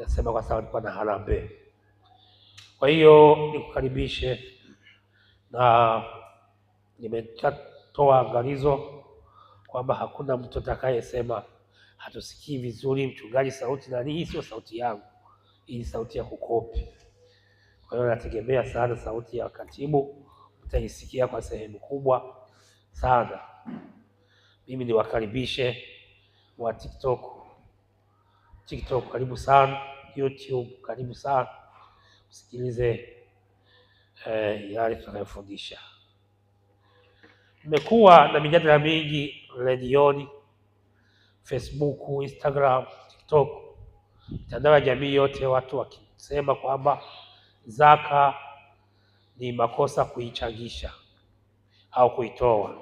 Nasema kwa sababu nilikuwa na harambee. Kwa hiyo nikukaribishe, na nimetoa angalizo kwamba hakuna mtu atakayesema hatusikii vizuri mchungaji, sauti na hii sio sauti yangu, hii sauti ya kukopi. Kwa hiyo nategemea sana sauti ya katibu utaisikia kwa sehemu kubwa sana. Mimi niwakaribishe wa TikTok karibu sana, YouTube karibu sana, usikilize yale tunayofundisha. Nimekuwa na mijadala mingi redioni, Facebook, Instagram, TikTok, mitandao ya jamii yote, watu wakisema kwamba zaka ni makosa kuichangisha au kuitoa.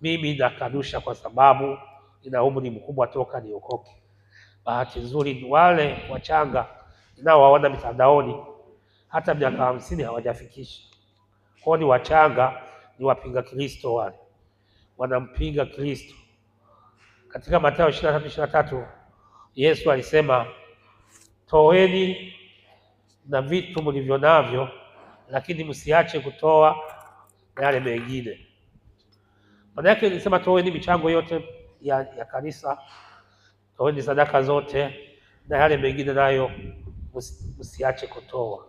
Mimi nakanusha kwa sababu nina umri mkubwa toka niokoke. Bahati nzuri wale wachanga ninaowaona mitandaoni hata miaka 50 hawajafikisha. Kwa ni wachanga, ni wapinga Kristo wale. Wanampinga Kristo. Katika Mathayo 23:23 Yesu alisema, toeni na vitu mlivyo navyo, lakini msiache kutoa na yale mengine. Maana yake nilisema toeni michango yote ya kanisa, toeni sadaka zote, na yale mengine nayo msiache kutoa.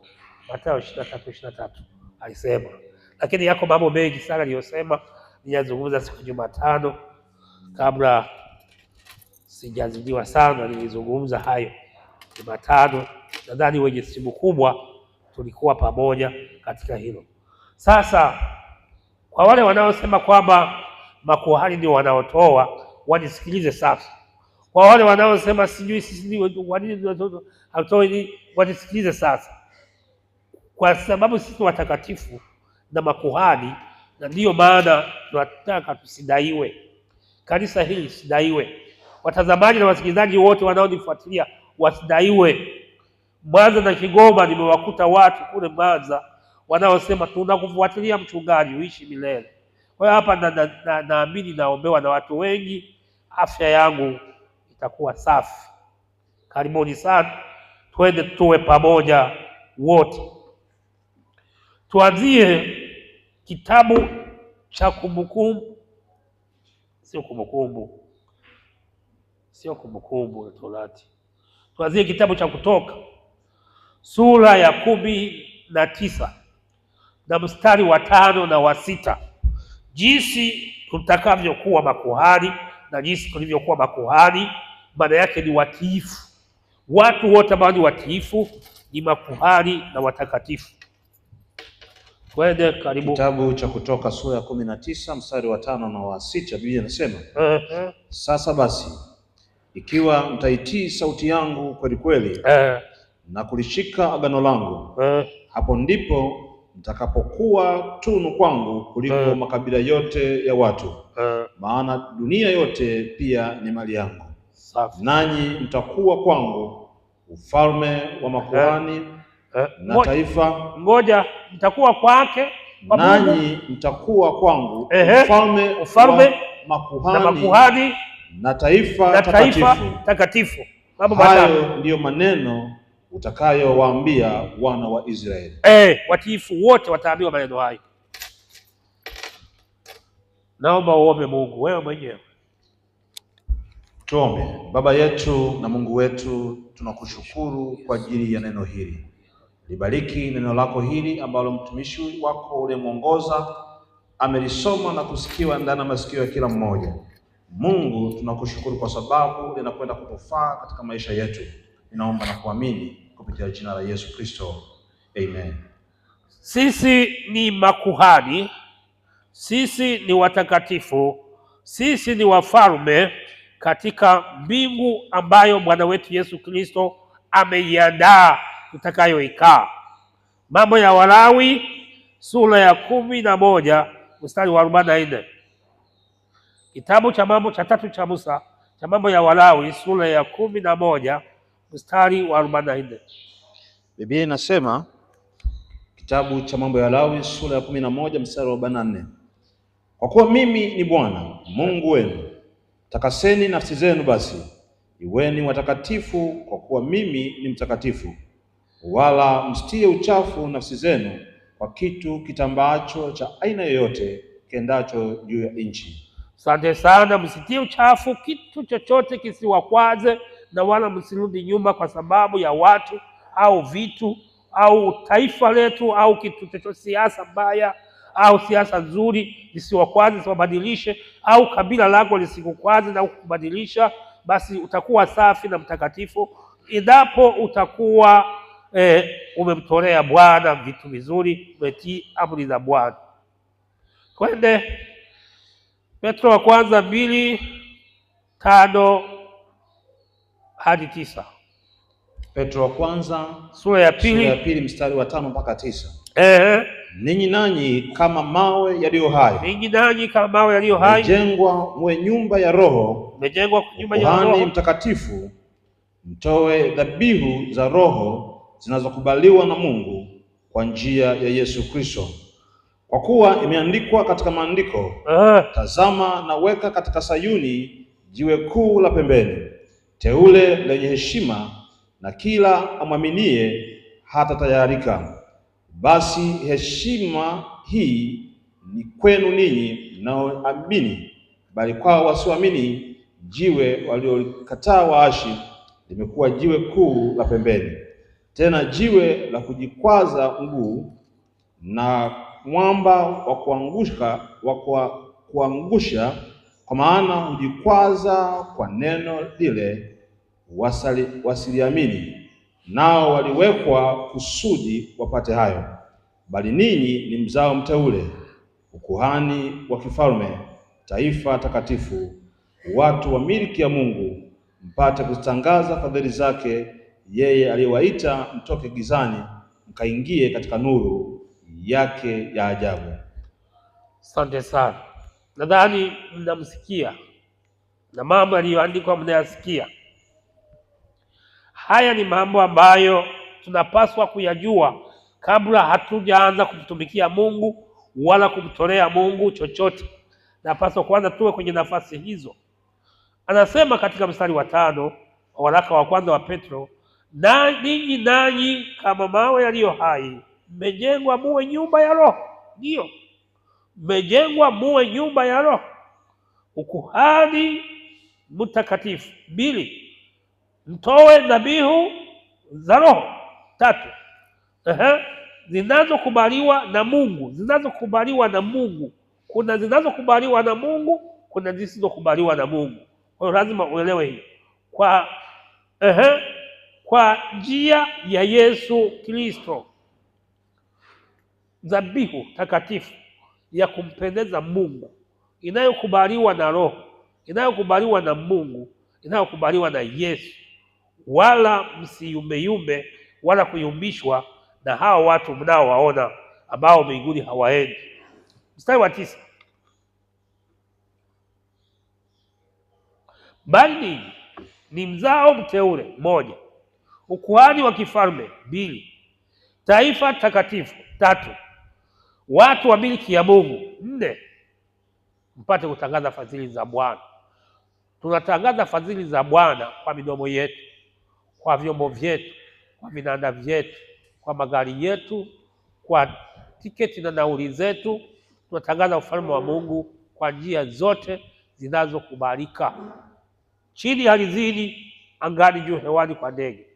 Mathayo 23:23 alisema. Lakini yako mambo mengi sana aliyosema, nilizungumza siku ya Jumatano kabla sijazidiwa sana, nilizungumza hayo Jumatano. Nadhani wenye simu kubwa tulikuwa pamoja katika hilo. Sasa kwa wale wanaosema kwamba makuhani ndio wanaotoa, wanisikilize sasa. Kwa wale wanaosema sijui sisi ndio hatoi, wanisikilize sasa. Kwa sababu sisi watakatifu na makuhani, na ndiyo maana tunataka tusidaiwe. Kanisa hili sidaiwe. Watazamaji na wasikilizaji wote wanaonifuatilia wasidaiwe. Mwanza na Kigoma nimewakuta watu kule Mwanza wanaosema tunakufuatilia mchungaji, uishi milele. Kwa hiyo hapa naamini naombewa na watu wengi, afya yangu itakuwa safi. Karibuni sana, twende tuwe pamoja wote. Tuanzie kitabu cha Kumbukumbu, sio Kumbukumbu la Torati. Tuanzie kitabu cha Kutoka sura ya 19 na mstari wa 5 na wa 6. Jinsi tutakavyokuwa makuhani na jinsi tulivyokuwa makuhani, maana yake ni watiifu. Watu wote ambao ni watiifu ni makuhani na watakatifu. Twende karibu. Kitabu cha Kutoka sura ya 19 mstari wa 5 na wa 6, Biblia inasema, sasa basi ikiwa mtaitii sauti yangu kweli kweli na kulishika agano langu, hapo ndipo mtakapokuwa tunu kwangu kuliko makabila yote ya watu, maana dunia yote pia ni mali yangu. Nanyi mtakuwa kwangu ufalme wa makuhani na taifa. Ngoja, mtakuwa kwake, nanyi mtakuwa kwangu ufalme wa makuhani na taifa takatifu. Hayo ndiyo maneno utakayowaambia wana wa Israeli. Watiifu wote wataambiwa maneno hayo. Naomba uombe Mungu wewe mwenyewe. Tuombe. Baba yetu na Mungu wetu, tunakushukuru kwa ajili ya neno hili. Libariki neno lako hili ambalo mtumishi wako ulimuongoza amelisoma na kusikiwa ndani ya masikio ya kila mmoja. Mungu, tunakushukuru kwa sababu linakwenda kutufaa katika maisha yetu. Ninaomba na kuamini kupitia jina la Yesu Kristo. Amen. Sisi ni makuhani, sisi ni watakatifu, sisi ni wafalme katika mbingu ambayo Bwana wetu Yesu Kristo ameiandaa tutakayoikaa. Mambo ya Walawi sura ya 11 mstari wa 44. Kitabu cha mambo cha 3 cha Musa cha mambo ya Walawi sura ya 11 mstari wa 44. Biblia inasema, kitabu cha mambo ya Walawi sura ya 11 mstari wa 44, kwa kuwa mimi ni Bwana Mungu wenu, takaseni nafsi zenu basi, iweni watakatifu, kwa kuwa mimi ni mtakatifu. Wala msitie uchafu nafsi zenu kwa kitu kitambaacho cha aina yoyote kiendacho juu ya nchi. Asante sana. Msitie uchafu kitu chochote kisiwakwaze, na wala msirudi nyuma kwa sababu ya watu au vitu au taifa letu au kitu chochote, siasa mbaya au siasa nzuri lisiwakwaze, siwabadilishe, au kabila lako lisikukwaze na kukubadilisha. Basi utakuwa safi na mtakatifu endapo utakuwa umemtolea Bwana vitu vizuri, umetii amri za Bwana. Twende Petro wa kwanza 2:5 hadi 9. Petro wa kwanza sura ya pili mstari wa 5 mpaka 9. Ninyi nanyi kama mawe yaliyo hai, mmejengwa mwe nyumba ya Roho, kuhani mtakatifu, mtoe dhabihu za Roho zinazokubaliwa na Mungu kwa njia ya Yesu Kristo. Kwa kuwa imeandikwa katika maandiko, tazama naweka katika Sayuni jiwe kuu la pembeni, teule lenye heshima, na kila amwaminie hata tayarika. Basi heshima hii ni kwenu ninyi mnaoamini, bali kwao wasioamini jiwe waliokataa waashi limekuwa jiwe kuu la pembeni, tena jiwe la kujikwaza mguu na mwamba wa kuangusha, kwa maana hujikwaza kwa neno lile wasiliamini, nao waliwekwa kusudi wapate hayo. Bali ninyi ni mzao mteule, ukuhani wa kifalme, taifa takatifu, watu wa milki ya Mungu, mpate kuzitangaza fadhili zake yeye aliyewaita mtoke gizani mkaingie katika nuru yake ya ajabu. Asante sana. Nadhani mnamsikia na mambo yaliyoandikwa mnayasikia. Haya ni mambo ambayo tunapaswa kuyajua kabla hatujaanza kumtumikia Mungu wala kumtolea Mungu chochote. Napaswa kwanza tuwe kwenye nafasi hizo. Anasema katika mstari wa 5 wa waraka wa kwanza wa Petro, ninyi nanyi kama mawe yaliyo hai, mmejengwa muwe nyumba ya Roho. Ndio, mmejengwa muwe nyumba ya Roho, ukuhani mtakatifu. 2, mtoe dhabihu za Roho. 3, zinazokubaliwa na Mungu. Kuna zinazokubaliwa na Mungu, kuna zisizokubaliwa na Mungu. Kwa hiyo lazima uelewe hii. Kwa njia ya Yesu Kristo, dhabihu takatifu ya kumpendeza Mungu, inayokubaliwa na Roho, inayokubaliwa na Mungu, inayokubaliwa na Yesu. Wala msiyumbeyumbe wala kuyumbishwa na hao watu mnaowaona ambao mbinguni hawaendi. Mstari wa 9, bali ni mzao mteule. 1, ukuhani wa kifalme. 2, taifa takatifu. 3, watu wa milki ya Mungu. 4, mpate kutangaza fadhili za Bwana. Tunatangaza fadhili za Bwana kwa midomo yetu, kwa vyombo vyetu, kwa vinanda vyetu, kwa magari yetu, kwa tiketi na nauli zetu. Tunatangaza ufalme wa Mungu kwa njia zote zinazokubalika, chini ardhini, angani, juu hewani, kwa ndege.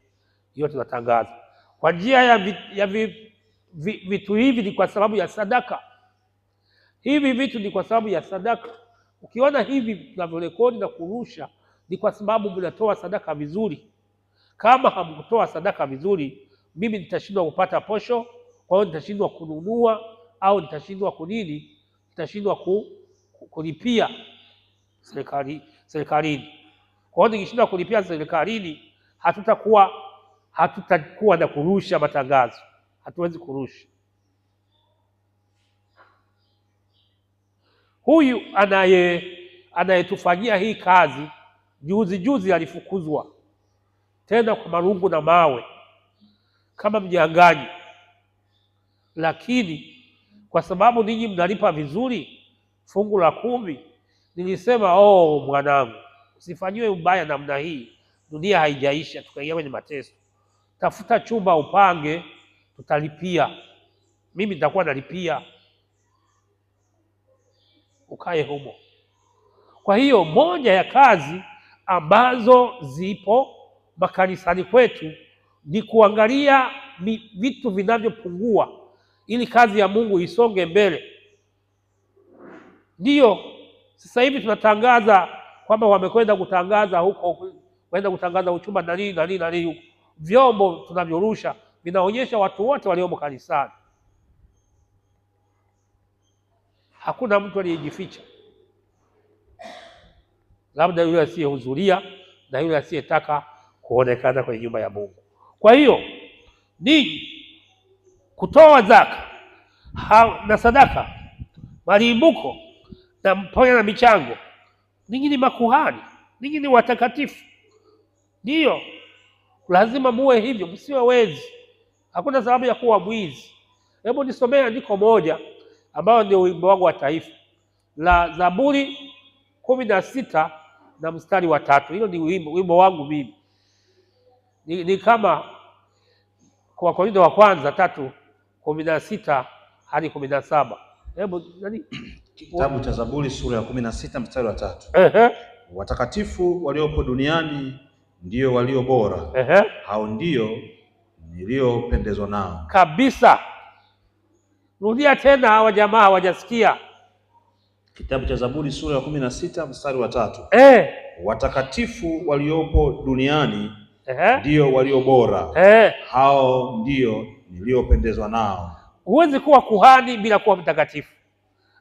Yote tunatangaza kwa njia ya vitu hivi. Ni kwa sababu ya sadaka. Hivi vitu ni kwa sababu ya sadaka. Ukiona hivi tunavyorekodi na kurusha, ni kwa sababu mnatoa sadaka vizuri. Kama hamkutoa sadaka vizuri, mimi nitashindwa kupata posho. Kwa hiyo nitashindwa kununua, au nitashindwa nitashindwa kulipia serikalini. Kwa hiyo nikishindwa kulipia serikalini, hatutakuwa na kurusha matangazo. Hatuwezi kurusha. Huyu anayetufanyia hii kazi juzi alifukuzwa tena kwa marungu na mawe kama mnyang'anyi, lakini kwa sababu ninyi mnalipa vizuri fungu la 10, nilisema mwanangu, usifanyiwe ubaya namna hii, dunia haijaisha, tukaingia kwenye mateso. Tafuta chumba upange, tutalipia. Mimi nitakuwa nalipia, ukae humo. Kwa hiyo moja ya kazi ambazo zipo makanisani kwetu ni kuangalia vitu vinavyopungua ili kazi ya Mungu isonge mbele. Ndiyo sasa hivi tunatangaza kwamba wamekwenda kutangaza huko, kwenda kutangaza uchumba na nini na nini na nini. Vyombo tunavyorusha vinaonyesha watu wote waliomo kanisani, hakuna mtu aliyejificha, labda yule asiyehudhuria na yule asiyetaka kuonekana kwenye nyumba ya Mungu. Kwa hiyo ninyi kutoa zaka na sadaka, malimbuko na pamoja na michango, ninyi ni makuhani, ninyi ni watakatifu. Ndiyo, lazima muwe hivyo, msiwe wezi. Hakuna sababu ya kuwa mwizi. Hebu nisomee andiko moja ambao ndio wimbo wangu wa taifa, la Zaburi 16 na mstari wa 3. Hilo ni wimbo wangu mimi. Ni kama kwa Korintho wa kwanza 3:16 hadi 17. Hebu nani? Kitabu cha Zaburi sura ya 16 mstari wa 3. Watakatifu waliopo duniani ndio walio bora. Hao ndio niliopendezwa nao. Kabisa. Rudia tena, hawa jamaa hawajasikia. Kitabu cha Zaburi sura ya 16 mstari wa 3. Watakatifu waliopo duniani ndio walio bora. Hao ndio niliopendezwa nao. Huwezi kuwa kuhani bila kuwa mtakatifu.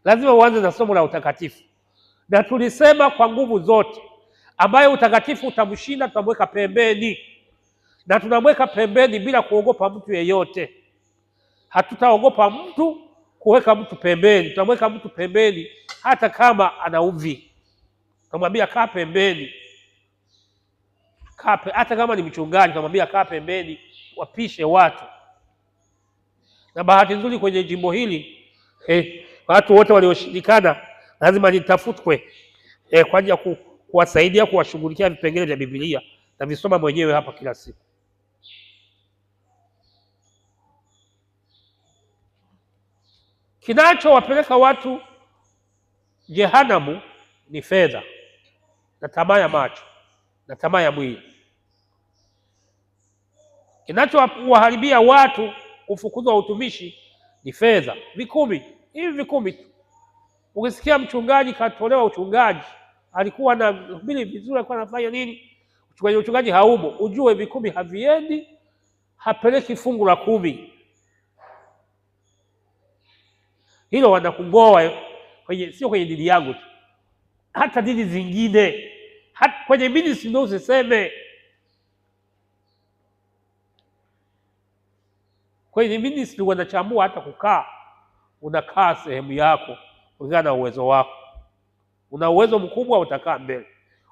Lazima uanze na somo la utakatifu. Na tulisema kwa nguvu zote, ambaye utakatifu utamshinda tutamweka pembeni. Na tunamweka pembeni bila kuogopa mtu yeyote. Hatutaogopa mtu kuweka mtu pembeni. Tutamweka mtu pembeni hata kama ana uvi. Tutamwambia kaa pembeni. Hata kama ni mchungaji tutamwambia kaa pembeni, wapishe watu. Na bahati nzuri kwenye jimbo hili watu wote walioshindikana lazima nitafutwe kwa ajili ya kuwasaidia kuwashughulikia vipengele vya Biblia, na visoma mwenyewe hapa kila siku. Kinachowapeleka watu jehanamu ni fedha na tamaa ya macho na tamaa ya mwili. Kinachowaharibia watu kufukuzwa utumishi ni fedha. Vikumi tu. Ukisikia mchungaji katolewa uchungaji, alikuwa na hubiri vizuri, alikuwa anafanya nini, uchungaji haumo, ujue vikumi haviendi, hapeleki fungu la 10. Hilo wanakungoa sio kwenye dini yangu tu, hata dini zingine, hata kwenye ministry ndio usiseme. Kwenye ministry wanachambua hata kukaa, unakaa sehemu yako kulingana na uwezo wako. Una uwezo mkubwa utakaa mbele,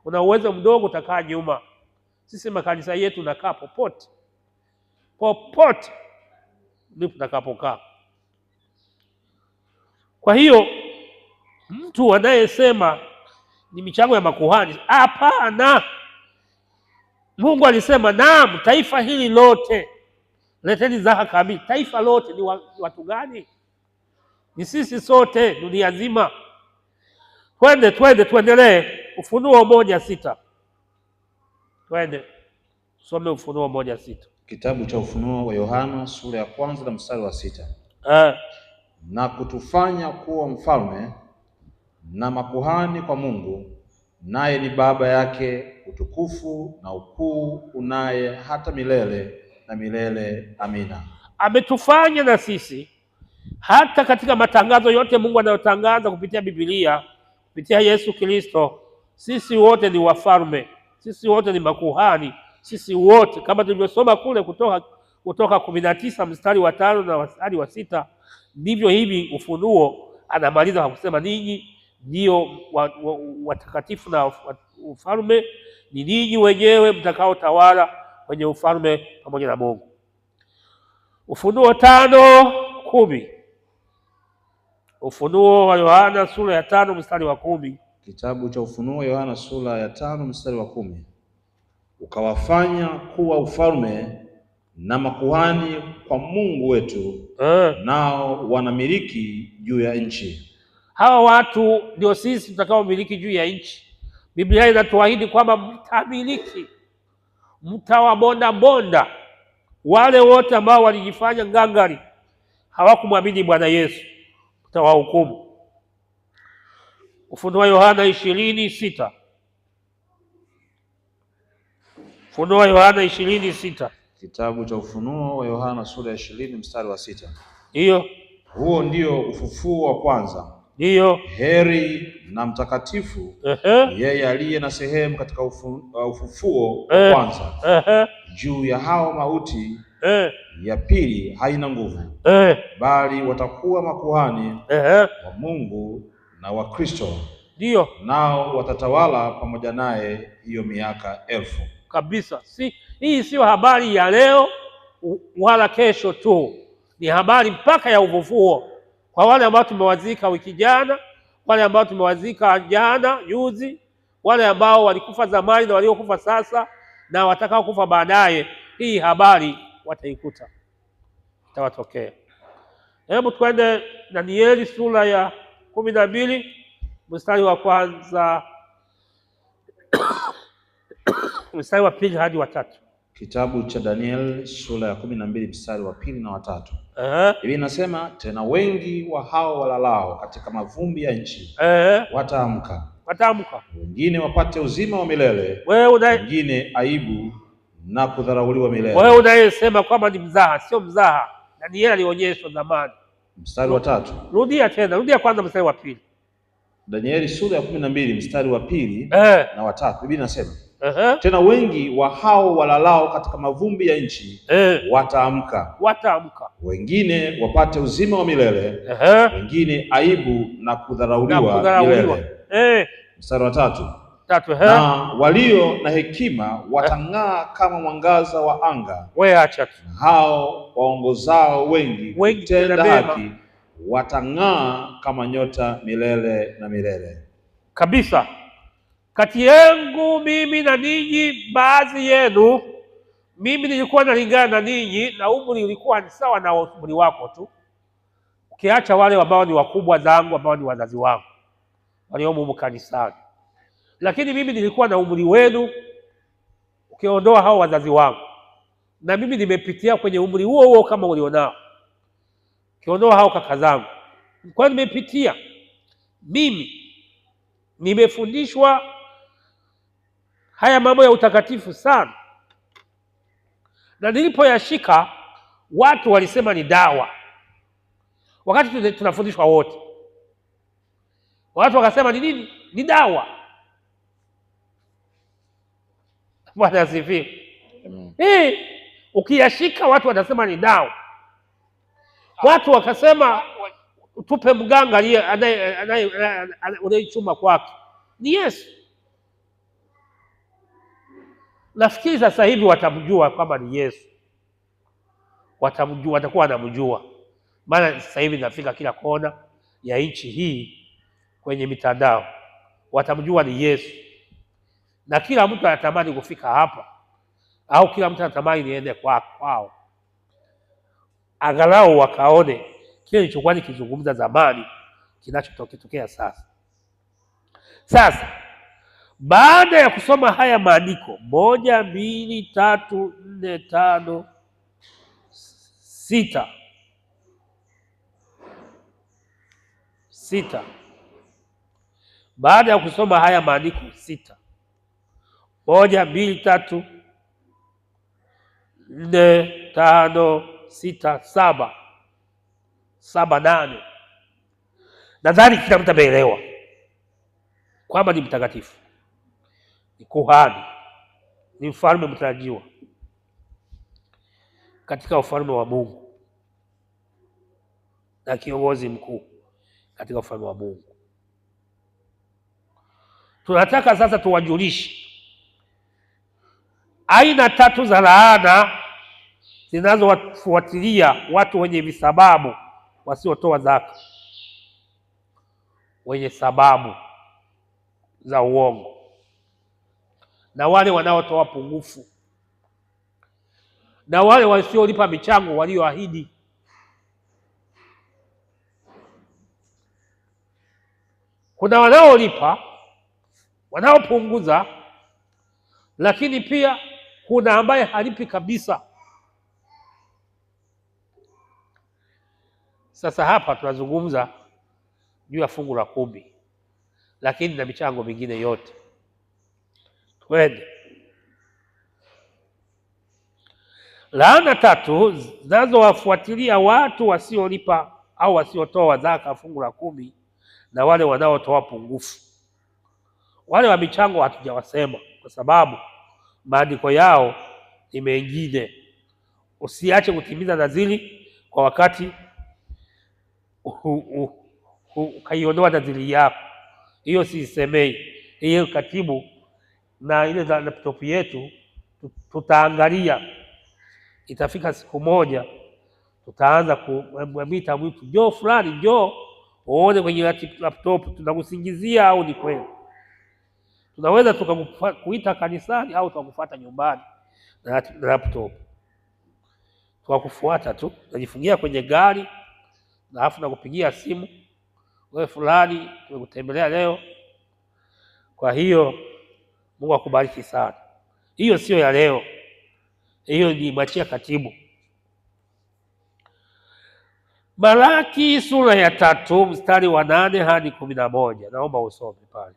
una uwezo mdogo utakaa nyuma. Sisi makanisa yetu tunakaa popote ndipo tutakapokaa. Kwa hiyo mtu anayesema ni michango ya makuhani, hapana. Mungu alisema naam, taifa hili lote leteni zaka kamili. Taifa lote ni watu gani? Ni sisi sote, dunia nzima. Tuendelee. Ufunuo 1:6. Twende some Ufunuo 1:6. Kitabu cha Ufunuo wa Yohana sura ya 1 na mstari wa 6. Na kutufanya kuwa mfalme na makuhani kwa Mungu, naye ni Baba yake. Utukufu na ukuu unaye hata milele na milele. Amina. Ametufanya na sisi, hata katika matangazo yote Mungu anayotangaza kupitia Biblia, kupitia Yesu Kristo, sisi wote ni wafalme, sisi wote ni makuhani, sisi wote kama tulivyosoma kule Kutoka 19 mstari wa 5 na mstari wa 6. Ndivyo hivi Ufunuo anamaliza kwa kusema ninyi ndio watakatifu na ufalme, ni ninyi wenyewe mtakaotawala kwenye ufalme pamoja na Mungu. Ufunuo 5:10. Ufunuo wa Yohana sura ya 5 mstari wa 10. Kitabu cha Ufunuo Yohana sura ya 5 mstari wa 10. ukawafanya kuwa ufalme na makuhani kwa Mungu wetu, nao wanamiliki juu ya nchi. Hawa watu ndio sisi tutakaomiliki juu ya nchi. Biblia inatuahidi kwamba mtamiliki, mtawabonda wale wote ambao walijifanya ngangari, hawakumwamini Bwana Yesu, mtawahukumu. Ufunuo Yohana 20:6. Ufunuo Yohana 20:6. Kitabu cha Ufunuo wa Yohana sura ya 20 mstari wa 6. Ndiyo. Huo ndio ufufuo wa kwanza. Ndiyo. Heri na mtakatifu yeye aliye na sehemu katika ufufuo wa kwanza. Juu ya hao mauti ya pili haina nguvu, bali watakuwa makuhani wa Mungu na wa Kristo. Ndiyo. Nao watatawala pamoja naye hiyo miaka 1000. Kabisa. Hii sio habari ya leo wala kesho tu, ni habari mpaka ya ufufuo, kwa wale ambao tumewazika wiki jana, wale ambao tumewazika jana juzi, wale ambao walikufa zamani na waliokufa sasa na watakao kufa baadaye. Hii habari wataikuta, itawatokea. Hebu twende Danieli sura ya 12 mstari wa kwanza mstari wa pili hadi wa 3. Kitabu cha Daniel sura ya 12 mstari wa 2 na wa 3. Hivi inasema, tena wengi wa hao walalao katika mavumbi ya nchi wataamka, wengine wapate uzima wa milele, wengine aibu na kudharauliwa milele. Wewe unayesema kwamba ni mzaha, sio mzaha. Daniel alionyeshwa zamani. Mstari wa 3. Rudia kwanza mstari wa 2. Danieli sura ya 12 mstari wa 2 na wa 3. Biblia inasema, tena wengi wa hao walalao katika mavumbi ya nchi wataamka, wengine wapate uzima wa milele, wengine aibu na kudharauliwa milele. Mstari wa 3. Na walio na hekima watang'aa kama mwangaza wa anga, na hao waongozao wengi kutenda haki watang'aa kama nyota milele na milele. Kabisa. Kati yangu mimi na ninyi, baadhi yenu, mimi nilikuwa nalingana na ninyi na umri ulikuwa ni sawa na umri wako tu, ukiacha wale ambao ni wakubwa zangu ambao ni wazazi wangu waliomo kanisani. Lakini mimi nilikuwa na umri wenu, ukiondoa hao wazazi wangu, na mimi nimepitia kwenye umri huo kama ulionao, ukiondoa hao kaka zangu. Kwa hiyo nimepitia, mimi nimefundishwa haya mambo ya utakatifu sana, na nilipoyashika watu walisema ni dawa. Wakati tunafundishwa wote, watu wakasema ni nini? Ni dawa. Bwana asifiwe. Ukiyashika watu wanasema ni dawa. Watu wakasema tupe mganga anayechuma kwake. Ni Yesu. Nafikiri sasa hivi watamjua kama ni Yesu. Watamjua, watakuwa wanamjua. Maana sasa hivi nafika kila kona ya nchi hii kwenye mitandao. Watamjua ni Yesu. Na kila mtu anatamani kufika hapa, au kila mtu anatamani niende kwao, angalau wakaone kile nilichokuwa nikizungumza zamani kinachotokea sasa. Sasa baada ya kusoma haya maandiko 1, 2, 3, 4, 5, 6, baada ya kusoma haya maandiko 6, 1, 2, 3, 4, 5, 6, 7, 8, nadhani kila mtu ameelewa kwamba ni mtakatifu, ni kuhani, ni mfalme mtarajiwa katika ufalme wa Mungu na kiongozi mkuu katika ufalme wa Mungu. Tunataka sasa tuwajulishe aina 3 za laana zinazowafuatilia watu wenye visababu wasiotoa zaka, wenye sababu za uongo. na wale wanaotoa pungufu na wale wasiolipa michango walioahidi. Kuna wanaolipa, wanaopunguza, lakini pia kuna ambaye halipi kabisa. Sasa hapa tunazungumza juu ya fungu la 10, lakini na michango mingine yote. Twende. Laana 3 zinazowafuatilia watu wasiolipa au wasiotoa zaka fungu la 10 na wale wanaotoa pungufu. Wale wa michango hatujawasema kwa sababu maandiko yao ni mengine. Usiache kutimiza nadhiri kwa wakati ukaiondoa nadhiri yako. Hiyo siisemei. Hiyo katibu na ile laptop yetu tutaangalia. Itafika siku moja tutaanza kumwita mtu, njoo fulani, njoo uone kwenye laptop tunakusingizia au ni kweli. Tunaweza tukakuita kanisani au tukakufuata nyumbani na laptop. Tukakufuata tu, najifungia kwenye gari, na alafu nakupigia simu, wewe fulani tumekutembelea leo. Kwa hiyo Mungu akubariki sana. Hiyo sio ya leo. Hiyo ni mwachia katibu. Malaki sura ya 3 mstari wa 8 hadi 11. Naomba usome pale.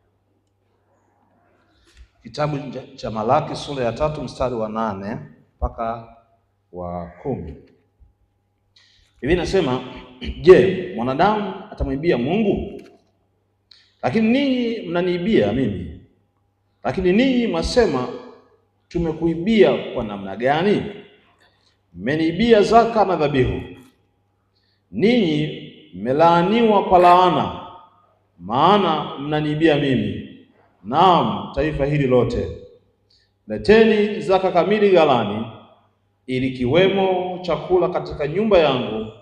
Kitabu cha Malaki sura ya 3 mstari wa 8 mpaka wa 10. Hivi nasema, je, mwanadamu atamwibia Mungu? Lakini ninyi mnaniibia mimi. Lakini ninyi mwasema, tumekuibia kwa namna gani? Mmeniibia zaka na dhabihu. Ninyi mmelaaniwa kwa laana, maana mnaniibia mimi, naam, taifa hili lote. Leteni zaka kamili ghalani, ili kiwemo chakula katika nyumba yangu,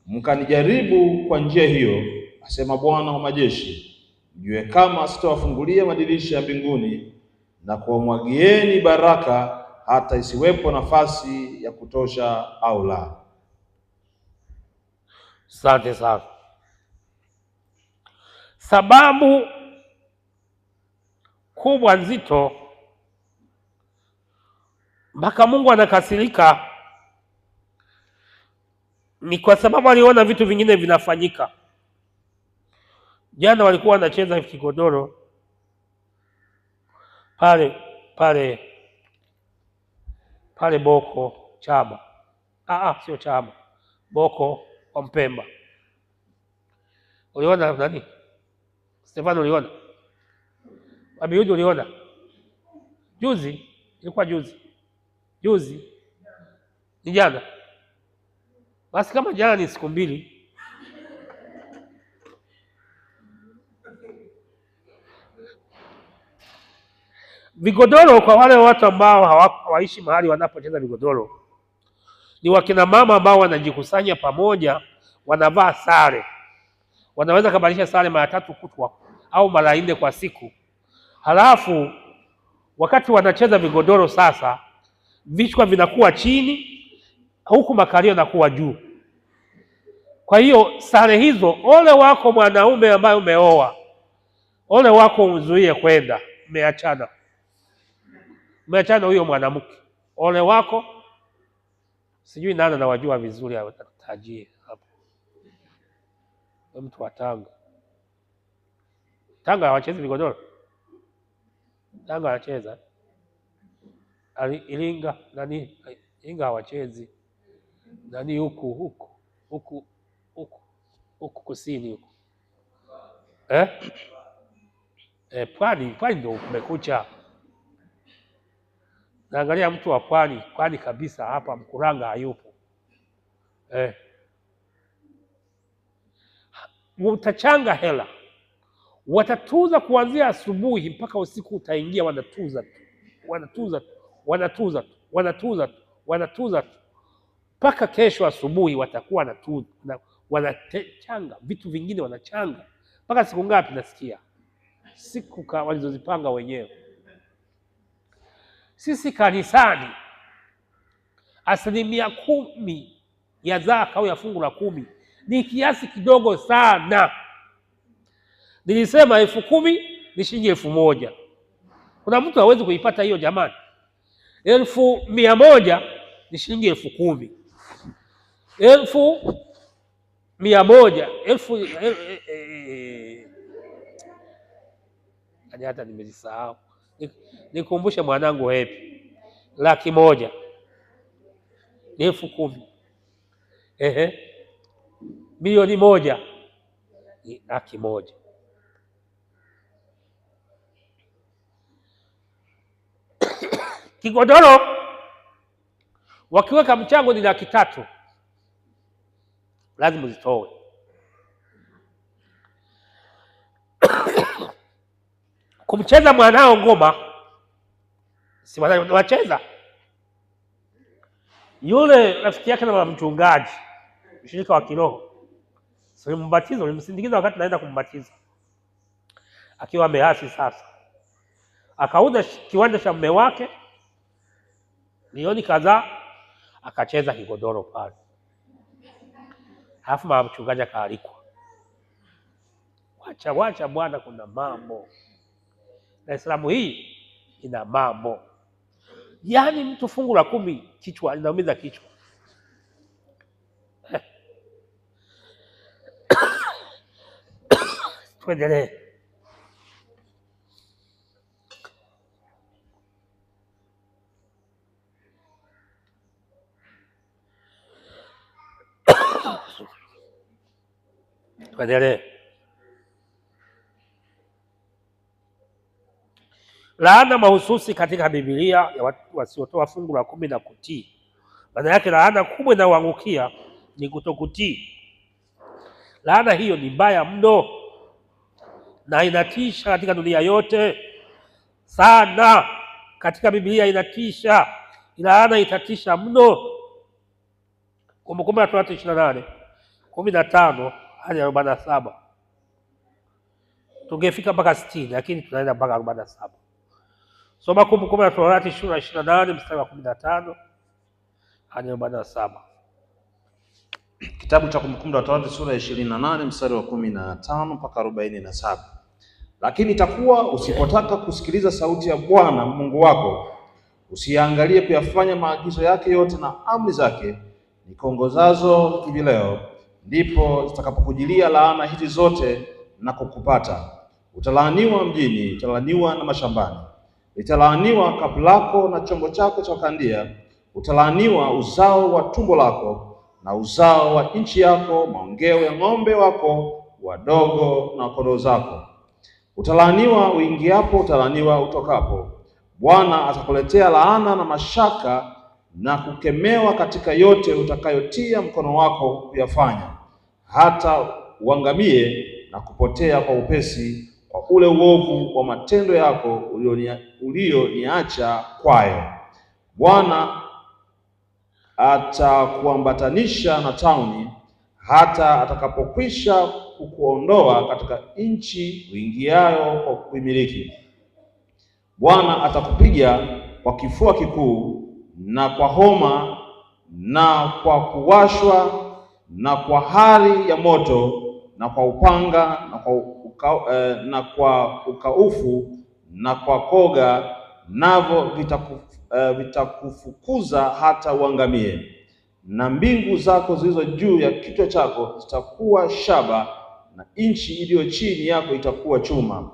mkanijaribu kwa njia hiyo, asema Bwana wa majeshi, mjue kama sitawafungulia madirisha ya mbinguni na kuwamwagieni baraka hata isiwepo nafasi ya kutosha au la. Asante sana. Sababu kubwa nzito mpaka Mungu anakasirika ni kwa sababu aliona vitu vingine vinafanyika. Jana walikuwa wanacheza kigodoro pale Boko Chama. Sio Chama. Boko kwa Mpemba. Uliona nani? Stefano uliona? Abiudi uliona? Juzi, ilikuwa juzi. Ni jana. Basi kama jana ni siku 2. Vigodoro, kwa wale watu ambao hawaishi mahali wanapocheza vigodoro, ni wakina mama ambao wanajikusanya pamoja, wanavaa sare. Wanaweza kubadilisha sare mara 3 kutwa au mara 4 kwa siku. Halafu wakati wanacheza vigodoro sasa, vichwa vinakuwa chini huku makalio yanakuwa juu. Kwa hiyo sare hizo, ole wako mwanaume ambaye umeoa, ole wako umzuie kwenda, umeachana huyo mwanamke, ole wako. Sijui nani anawajua vizuri atatajie hapo. Mtu wa Tanga hawachezi vigodoro. Tanga anacheza. Iringa nani? Iringa hawachezi. Nani huku kusini huku. Pwani ndio kumekucha. Naangalia mtu wa pwani kabisa hapa Mkuranga hayupo. Utachanga hela. Watatuza kuanzia asubuhi mpaka usiku utaingia, wanatuza mpaka kesho asubuhi watakuwa wanachanga vitu vingine, wanachanga mpaka siku ngapi nasikia? Siku walizozipanga wenyewe. Sisi kanisani 10% ya zaka au ya fungu la 10 ni kiasi kidogo sana. Nilisema 10,000 ni shilingi 1,000. Kuna mtu hawezi kuipata hiyo jamani. 1,100 ni shilingi 10,000. 1,100 hata nimezisahau. Nikumbushe mwanangu Happy. 100,000 ni 10,000. Milioni 1 ni 100,000. Kigodoro wakiweka mchango ni 300,000. Lazima uzitoe. Kumcheza mwanao ngoma, si wanacheza. Yule rafiki yake na mchungaji, mshirika wa kiroho, mbatizo, nilimsindikiza wakati naenda kumbatiza. Akiwa ameasi sasa. Akauza kiwanja cha mume wake milioni kadhaa, akacheza kigodoro pale. Halafu mchungaji akaalikwa. Wacha bwana, kuna mambo. Dar es Salaam hii ina mambo. Yaani mtu fungu la 10 kichwa linaumiza kichwa. Tuendelee. Laana mahususi katika Biblia ya watu wasiotoa fungu la 10 na kutii. Maana yake laana kubwa inayoangukia ni kutokutii. Laana hiyo ni mbaya mno na inatisha katika dunia yote sana. Katika Biblia inatisha. Laana itatisha mno. Kumbukumbu la Torati 28:15 hadi 47. Tungefika mpaka 60 lakini tunaenda mpaka 47. Soma Kumbukumbu la Torati sura 28 mstari wa 15 hadi 47. Kitabu cha Kumbukumbu la Torati sura ya 28 mstari wa 15 mpaka 47. Lakini itakuwa usipotaka kusikiliza sauti ya Bwana Mungu wako, usiangalie kuyafanya maagizo yake yote na amri zake nikuongozazo hivi leo, ndipo zitakapokujilia laana hizi zote na kukupata. Utalaaniwa mjini, utalaaniwa na mashambani. Litalaaniwa kapu lako na chombo chako cha kukandia. Utalaaniwa uzao wa tumbo lako na uzao wa nchi yako, maongeo ya ng'ombe wako wadogo na kondoo zako. Utalaaniwa uingiapo, utalaaniwa utokapo. Bwana atakuletea laana na mashaka na kukemewa katika yote utakayotia mkono wako kuyafanya, hata uangamie na kupotea kwa upesi kwa ule uovu wa matendo yako ulioniacha kwayo. Bwana atakuambatanisha na tauni hata atakapokwisha kukuondoa katika nchi uingiayo kwa kuimiliki. Bwana atakupiga kwa kifua kikuu na kwa homa na kwa kuwashwa na kwa hari ya moto na kwa upanga na kwa ukaufu na kwa koga, navyo vitakufukuza hata uangamie. Na mbingu zako zilizo juu ya kichwa chako zitakuwa shaba, na nchi iliyo chini yako itakuwa chuma.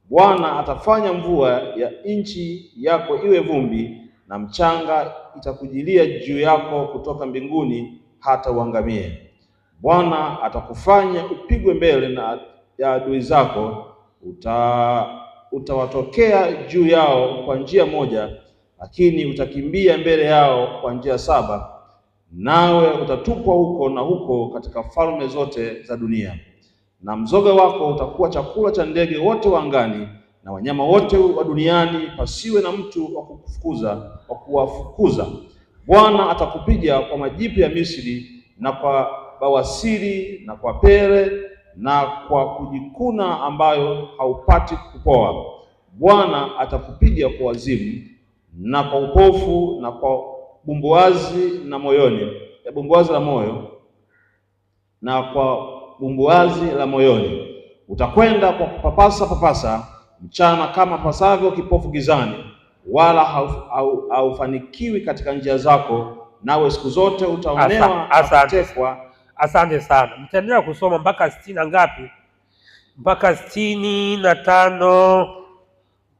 Bwana atafanya mvua ya nchi yako iwe vumbi, na mchanga itakujilia juu yako kutoka mbinguni hata uangamie. Bwana atakufanya upigwe mbele na ya adui zako, utawatokea juu yao kwa njia moja, lakini utakimbia mbele yao kwa njia 7, nawe utatupwa huko na huko katika falme zote za dunia. Na mzoga wako utakuwa chakula cha ndege wote wa angani na wanyama wote wa duniani, pasiwe na mtu wa kuwafukuza. Bwana atakupiga kwa majipu ya Misri na kwa bawasiri na kwa pele na kwa kujikuna ambayo haupati kupoa. Bwana atakupiga kwa wazimu, na kwa upofu na kwa bumbuazi na moyoni, bumbuazi la moyo na kwa bumbuazi la moyoni. Utakwenda kwa kupapasa papasa mchana kama pasavyo kipofu gizani, wala haufanikiwi katika njia zako, nawe siku zote utaonewa na kutekwa. Asante sana. Mtaendelea kusoma mpaka 60 na ngapi? Mpaka 65,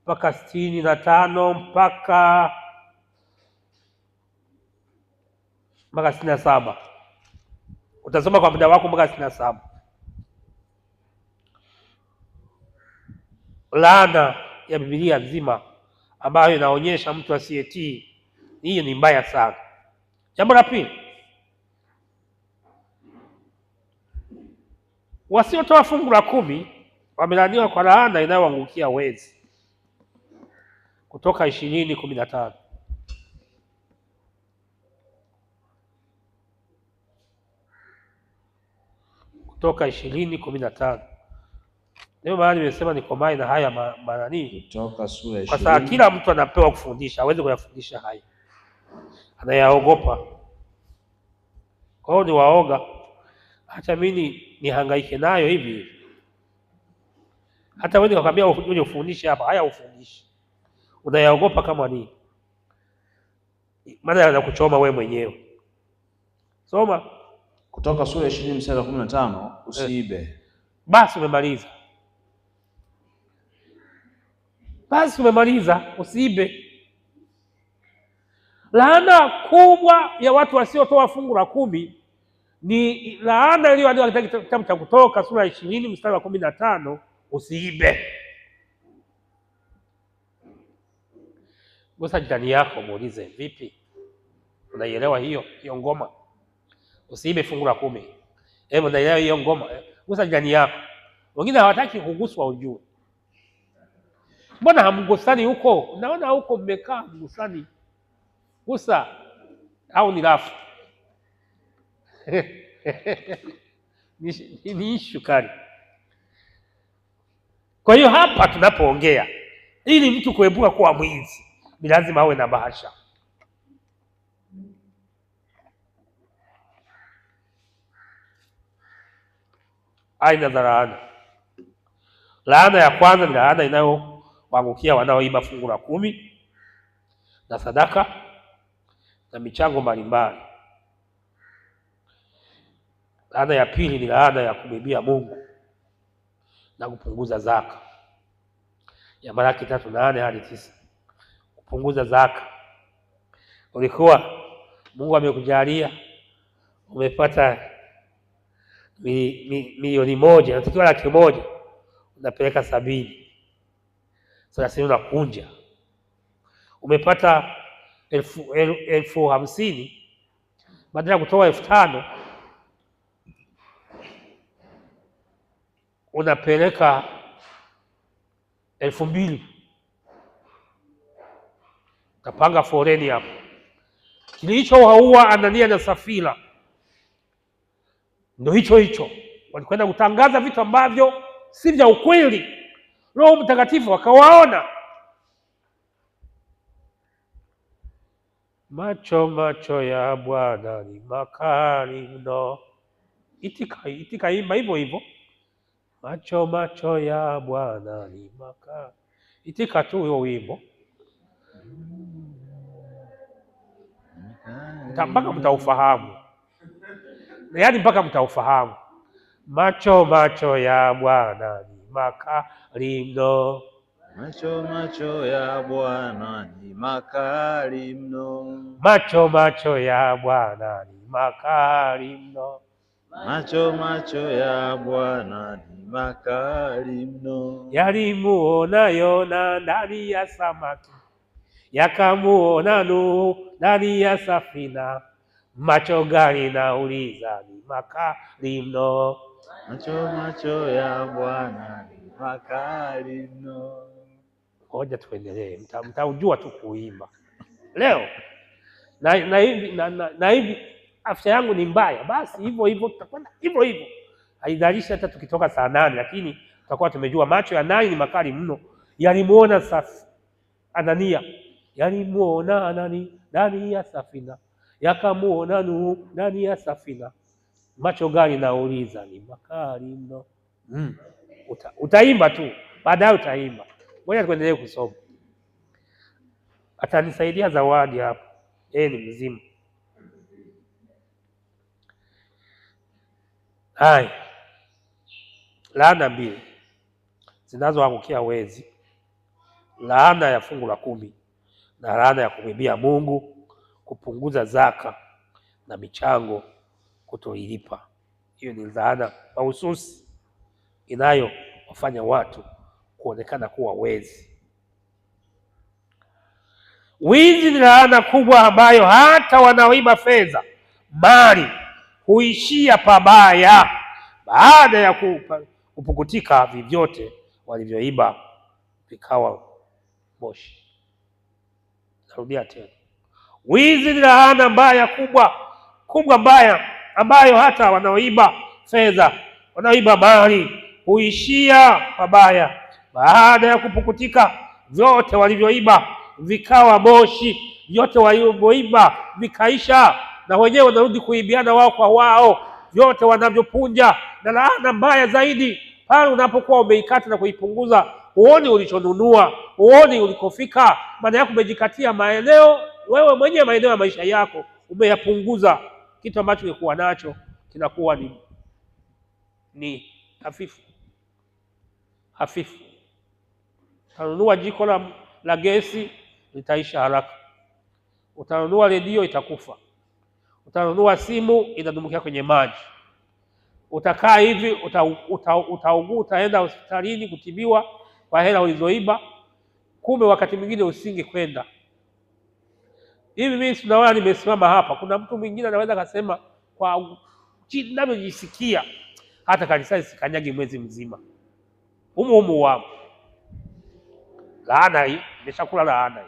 mpaka 65, mpaka 67. Utasoma kwa muda wako mpaka 67. Laana ya Biblia nzima ambayo inaonyesha mtu asiyetii, hii ni mbaya sana. Jambo la pili, wasiotoa fungu la 10 wamelaaniwa kwa laana inayoangukia wezi. Kutoka 20:15. Kutoka 20:15. Ndio maana nimesema nikomae na haya manani. Kutoka sura 20. Kwa sababu kila mtu anapewa kufundisha, hawezi kuyafundisha haya, anayaogopa. Kwa hiyo ni waoga, hata mimi nihangaike nayo hivi. Hata wewe nikakwambia uje ufundishe hapa, haya ufundishi, unayaogopa kama nini? Maana yanakuchoma wewe mwenyewe. Soma Kutoka sura 20 mstari wa 15, usiibe. Basi umemaliza. Basi umemaliza, usiibe. Laana kubwa ya watu wasiotoa fungu la 10 ni laana iliyoandikwa katika kitabu cha Kutoka sura 20 mstari wa 15, usiibe. Gusa jirani yako muulize, vipi? Unaielewa hiyo ngoma? Usiibe fungu la 10. Hebu unaielewa hiyo ngoma? Gusa jirani yako. Wengine hawataki kuguswa ujue. Mbona hamgusani huko? Naona huko mmekaa mgusani. Gusa au ni rafu? Ni shukari. Kwa hiyo hapa tunapoongea, ili mtu kuepuka kuwa mwizi, ni lazima awe na bahasha. Aina za laana. Laana ya kwanza ni laana inayowaangukia wanaoiba fungu la 10 na sadaka na michango mbalimbali. Laana ya pili ni laana ya kumwibia Mungu na kupunguza zaka. Ya Malaki 3:8 hadi 9. Kupunguza zaka. Ulikuwa Mungu amekujalia umepata milioni 1, unatakiwa 100,000, unapeleka 70. Sasa unakunja. Umepata 50,000, badala ya kutoa 5,000 unapeleka 2,000. Kapanga foreni hapo. Kilichowaua Anania na Safira ndio hicho. Walikwenda kutangaza vitu ambavyo si vya ukweli. Roho Mtakatifu akawaona. Macho ya Bwana ni makali mno. Itika imba hivyo. Macho ya Bwana ni makali. Itika tu hiyo wimbo. Mpaka mtaufahamu. Yaani mpaka mtaufahamu. Macho ya Bwana ni makali mno. Macho ya Bwana ni makali mno. Macho ya Bwana ni makali mno. Macho ya Bwana ni makali mno. Yalimuona Yona ndani ya samaki, yakamuona Nuhu ndani ya safina. Macho gani nauliza ni makali mno. Macho ya Bwana ni makali mno. Ngoja tuendelee, mtaujua tu kuimba leo. Na hivi afya yangu ni mbaya, basi hivyo tutakwenda hivyo. Haidhalishi hata tukitoka saa 8, lakini tutakuwa tumejua macho ya nani ni makali mno. Yalimuona sasa Anania yalimuona nani ndani ya safina, yakamuona Nuhu ndani ya safina. Macho gani? Nauliza, ni makali mno. Utaimba tu, baadaye utaimba. Ngoja tuendelee kusoma, atanisaidia Zawadi hapo, yeye ni mzima. Haya, laana 2 zinazoangukia wezi: laana ya fungu la 10 na laana ya kumwibia Mungu, kupunguza zaka na michango kutoilipa. Hiyo ni laana mahususi inayowafanya watu kuonekana kuwa wezi. Wizi ni laana kubwa ambayo hata wanaoiba fedha, mali huishia pabaya baada ya kupukutika. Vyovyote walivyoiba vikawa moshi. Narudia tena, wizi ni laana mbaya kubwa mbaya ambayo hata wanaoiba fedha, wanaoiba mali huishia pabaya baada ya kupukutika. Vyote walivyoiba vikawa moshi, vyote walivyoiba vikaisha, na wenyewe wanarudi kuibiana wao kwa wao vyote wanavyopunja. Na laana mbaya zaidi pale unapokuwa umeikata na kuipunguza, huoni ulichonunua, huoni ulikofika. Maana yako umejikatia maeneo, wewe mwenyewe maeneo ya maisha yako umeyapunguza. Kitu ambacho ulikuwa nacho kinakuwa ni hafifu. Utanunua jiko la gesi, litaisha haraka. Utanunua redio, itakufa. Utanunua simu, inadumukia kwenye maji. Utakaa hivi, utaugua, utaenda hospitalini kutibiwa kwa hela ulizoiba, kumbe wakati mwingine usinge kwenda. Hivi mimi tunaona nimesimama hapa, kuna mtu mwingine anaweza kusema kwa ninavyojisikia hata kanisani sikanyagi mwezi mzima. Humu wangu. Laana hii, nimeshakula laana hii.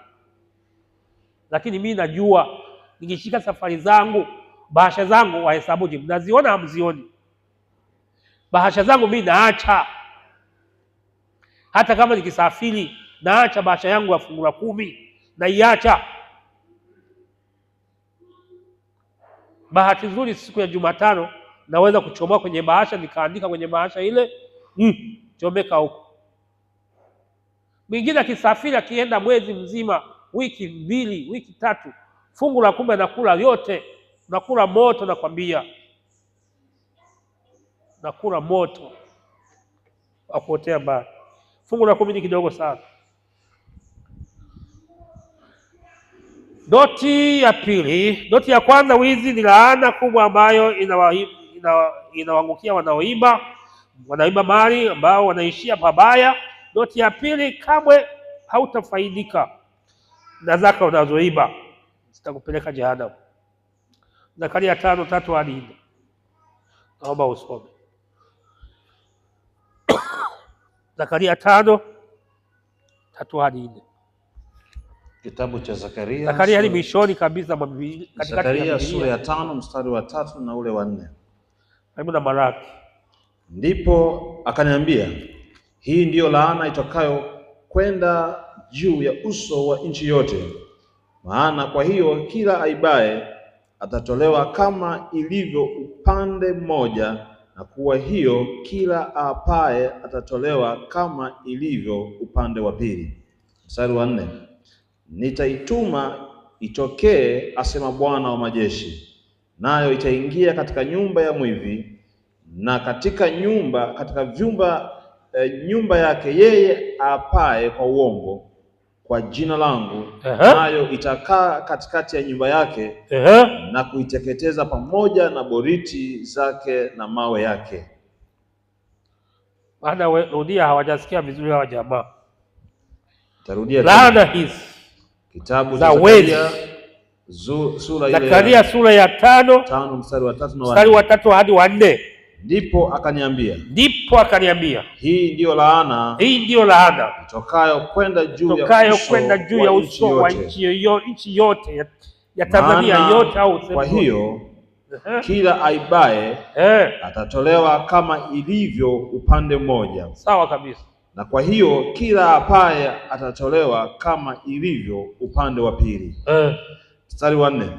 Lakini mimi najua nikishika safari zangu, bahasha zangu wahesabuje? Mnaziona hamzioni? Bahasha zangu mimi naacha. Hata kama nikisafiri naacha bahasha yangu ya fungu la 10 naiacha. Bahati nzuri siku ya Jumatano naweza kuchomoa kwenye bahasha, nikaandika kwenye bahasha ile, chomeka huko. Mwingine akisafiri akienda mwezi mzima, wiki 2, wiki 3, fungu la 10 nakula yote. Nakula moto, nakwambia. Nakula moto wa kuotea mbali. Fungu la 10 ni kidogo sana. Doti ya pili. Doti ya kwanza, wizi ni laana kubwa ambayo inawaangukia wanaoiba mali ambao wanaishia pabaya. Doti ya pili, kamwe hautafaidika na zaka unazoiba, zitakupeleka jehanamu. Zakaria 5:3-4. Naomba usome. Zakaria 5:3-4. Kitabu cha Zakaria. Zakaria ni mwishoni kabisa Zakaria sura ya 5 mstari wa 3 na ule wa 4. Karibu na Malaki. Ndipo akaniambia, hii ndiyo laana itokayo kwenda juu ya uso wa nchi yote. Maana kwa hiyo kila aibaye atatolewa kama ilivyo upande mmoja, na kuwa hiyo kila aapaye atatolewa kama ilivyo upande wa pili. Mstari wa 4. Nitaituma itokee, asema Bwana wa majeshi, nayo itaingia katika nyumba ya mwivi na katika nyumba yake yeye aapaye kwa uongo kwa jina langu, nayo itakaa katikati ya nyumba yake na kuiteketeza pamoja na boriti zake na mawe yake. Maana rudia, hawajasikia vizuri hawa jamaa. Tarudia laana hizi. Kitabu cha Zakaria sura ya 5 mstari wa 3 mstari wa 3 hadi wa 4. Ndipo akaniambia, hii ndiyo laana itokayo kwenda juu ya uso wa nchi yote ya Tanzania yote, au kwa hiyo kila aibaye atatolewa kama ilivyo upande mmoja. Sawa kabisa. na kwa hiyo kila apaye atatolewa kama ilivyo upande wa pili. Mstari wa 4,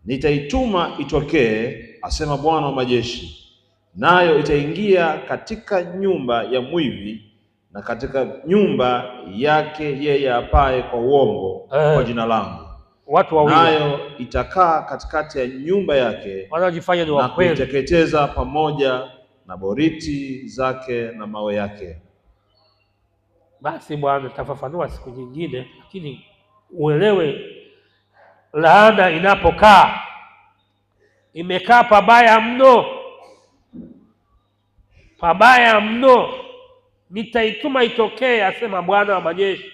nitaituma itokee, asema Bwana wa majeshi, nayo itaingia katika nyumba ya mwivi na katika nyumba yake yeye apaye kwa uongo kwa jina langu. Watu wawili. Nayo itakaa katikati ya nyumba yake wanaojifanya ni wa kweli, na kuiteketeza pamoja na boriti zake na mawe yake. Basi Bwana tafafanua siku nyingine, lakini uelewe laana inapokaa imekaa pabaya mno, pabaya mno. Nitaituma itokee, asema Bwana wa majeshi,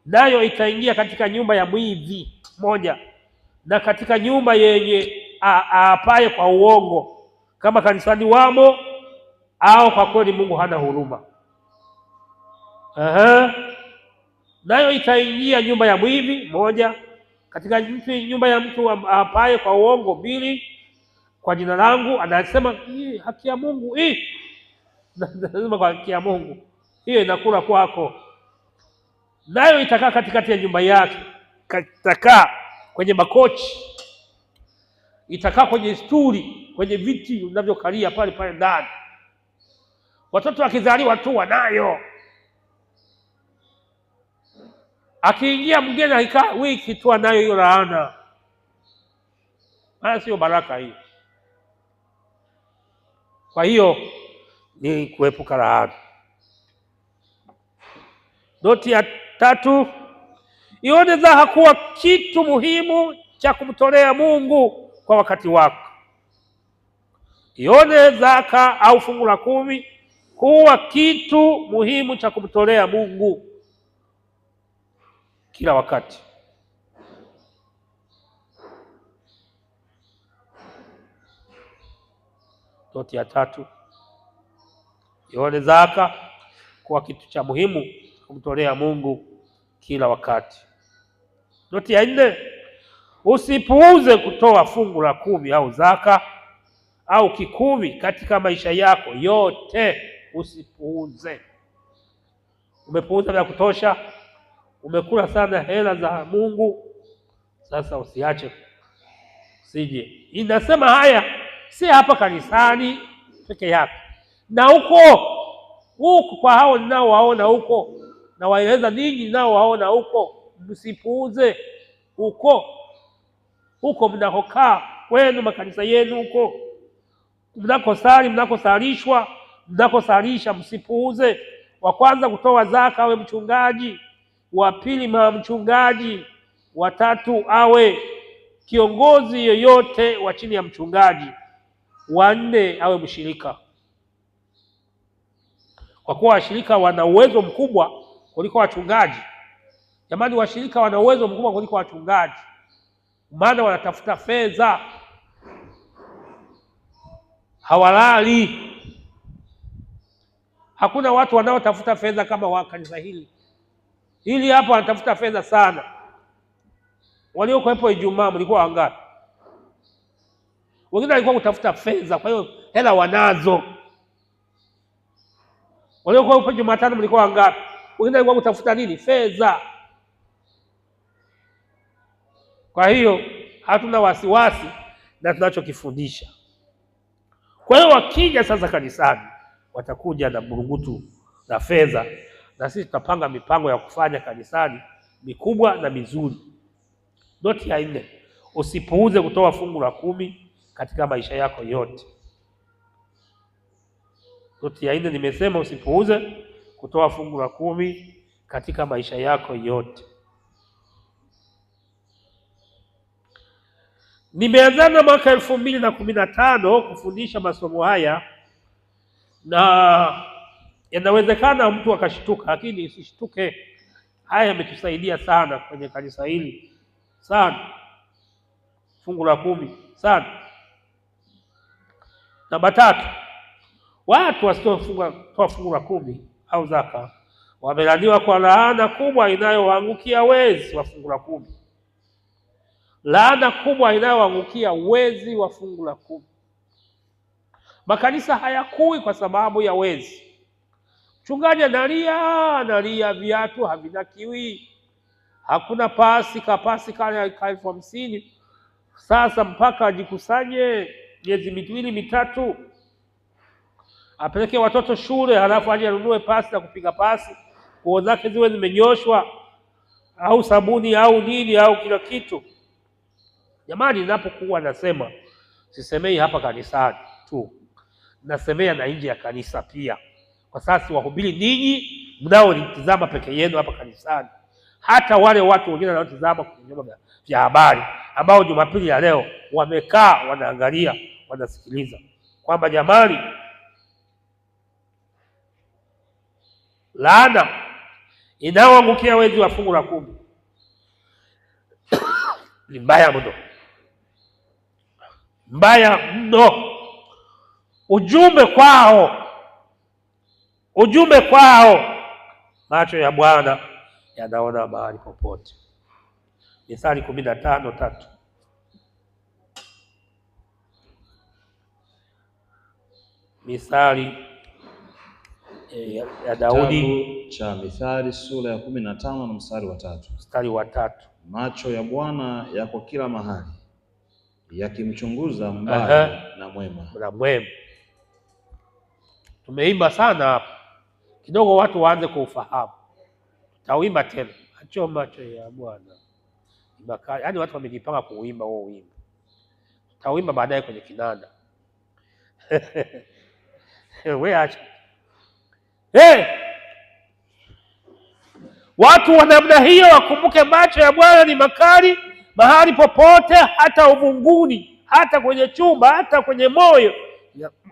nayo itaingia katika nyumba ya mwivi moja na katika nyumba yenye aapaye kwa uongo, kama kanisani wamo au kwa kweli Mungu hana huruma. Nayo itaingia nyumba ya mwivi moja, katika nyumba ya mtu aapaye kwa uongo mbili, kwa jina langu. Anasema haki ya Mungu lazima kwa haki ya Mungu hiyo inakula kwako. Nayo itakaa katikati ya nyumba yake, itakaa kwenye makochi, itakaa kwenye stuli, kwenye viti unavyokalia pale pale ndani. Watoto wakizaliwa tu wanayo. Akiingia mgeni akikaa wiki tu anayo hiyo laana. Maana sio baraka hiyo. Kwa hiyo ni kuepuka laana. Noti ya 3, ione zaka kuwa kitu muhimu cha kumtolea Mungu kwa wakati wako. Ione zaka au fungu la 10 kuwa kitu muhimu cha kumtolea Mungu kila wakati. Noti ya 3, ione zaka kuwa kitu cha muhimu kumtolea Mungu kila wakati. Noti ya 4, usipuuze kutoa fungu la 10 au zaka au kikumi katika maisha yako yote. Usipuuze. Umepuuza vya kutosha, umekula sana hela za Mungu, sasa usiache, usije. Inasema haya si hapa kanisani peke yake, na huko kwa hao ninao waona huko, na waeleza ninyi ninao waona huko. Msipuuze huko mnakokaa kwenu, makanisa yenu huko mnakosali, mnakosalishwa, mnakosalisha. Msipuuze. Wa kwanza kutoa zaka awe mchungaji, wa pili mama mchungaji, wa tatu awe kiongozi yoyote wa chini ya mchungaji, wa 4 awe mshirika. Kwa kuwa washirika wana uwezo mkubwa kuliko wachungaji. Jamani, washirika wana uwezo mkubwa kuliko wachungaji, maana wanatafuta fedha, hawalali. Hakuna watu wanaotafuta fedha kama wa kanisa hili hapa, wanatafuta fedha sana. Waliokuwepo Ijumaa mlikuwa wangapi? Wengine walikuwa kutafuta fedha, kwa hiyo hela wanazo. Waliokuwepo Jumatano mlikuwa wangapi? Wengine walikuwa kutafuta nini? Fedha. Kwa hiyo hatuna wasiwasi na tunachokifundisha. Kwa hiyo wakija sasa kanisani, watakuja na burungutu na fedha, na sisi tutapanga mipango ya kufanya kanisani mikubwa na mizuri. Noti ya 4, usipuuze kutoa fungu la 10 katika maisha yako yote. Noti ya 4 nimesema usipuuze kutoa fungu la 10 katika maisha yako yote. Nimeanza mwaka 2015 kufundisha masomo haya, na yanawezekana mtu akashtuka, lakini usishtuke. Haya yametusaidia sana kwenye kanisa hili sana, fungu la 10 sana. Namba 3, watu wasiotoa fungu la 10 au zaka wamelaniwa kwa laana kubwa inayowaangukia wezi wa fungu la 10. Laana kubwa inayoangukia wezi wa fungu la 10. Makanisa hayakui kwa sababu ya wezi. Mchungaji analia, viatu havina kiwi, hakuna Pasika ya 50,000. Sasa mpaka ajikusanye miezi 2 mitatu, apeleke watoto shule, halafu aje anunue pasi na kupiga pasi, nguo zake ziwe zimenyoshwa, au sabuni au nini au kila kitu. Jamani, ninapokuwa nasema, sisemei hapa kanisani tu, nasemea na nje ya kanisa pia. Kwa sasa wahubiri ninyi mnaonitazama peke yenu hapa kanisani, hata wale watu wengine wanaotazama kwenye vyombo vya habari ambao Jumapili ya leo wamekaa wanaangalia, wanasikiliza, kwamba jamani, laana inaoangukia wezi wa fungu la 10 ni mbaya mno, mbaya mno. Ujumbe kwao, macho ya Bwana yanaona mahali popote. Mithali 15:3. Mithali ya Daudi, kitabu cha Mithali sura ya 15 na mstari wa 3. Macho ya Bwana yako kila mahali, yakimchunguza mbaya na mwema. Tumeimba sana hapa, kidogo watu waanze kuufahamu. Tutaimba tena, macho ya Bwana makali. Yaani watu wamejipanga kuuimba huo wimbo. Tutauimba baadaye kwenye kinanda. Wewe acha. Watu wa namna hiyo wakumbuke macho ya Bwana ni makali mahali popote, hata uvunguni, hata kwenye chumba, hata kwenye moyo.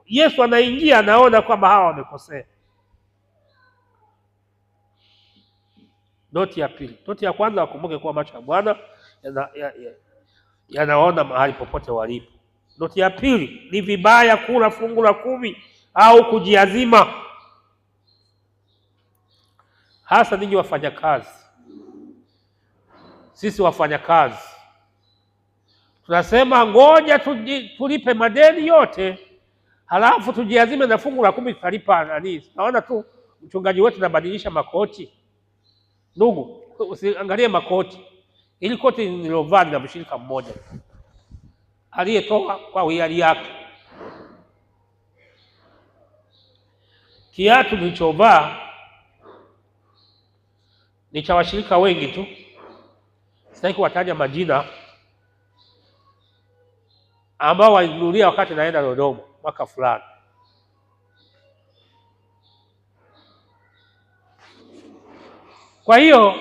Yesu anaingia, anaona kwamba hawa wamekosea. Noti ya pili. Noti ya kwanza, wakumbuke kuwa macho ya Bwana yanaona mahali popote walipo. Noti ya pili, ni vibaya kula fungu la 10 au kujiazima, hasa ninyi wafanyakazi. Sisi wafanyakazi tunasema ngoja tulipe madeni yote, halafu tujiazime na fungu la 10 tutalipa nani. Naona tu mchungaji wetu anabadilisha makoti. Ndugu, usiangalie makoti. Ili koti nilovaa na mshirika mmoja aliyetoa kwa hiari yake. Kiatu nilichovaa ni cha washirika wengi tu, sitaki kuwataja majina, ambao walinunulia wakati naenda Dodoma mwaka fulani. Kwa hiyo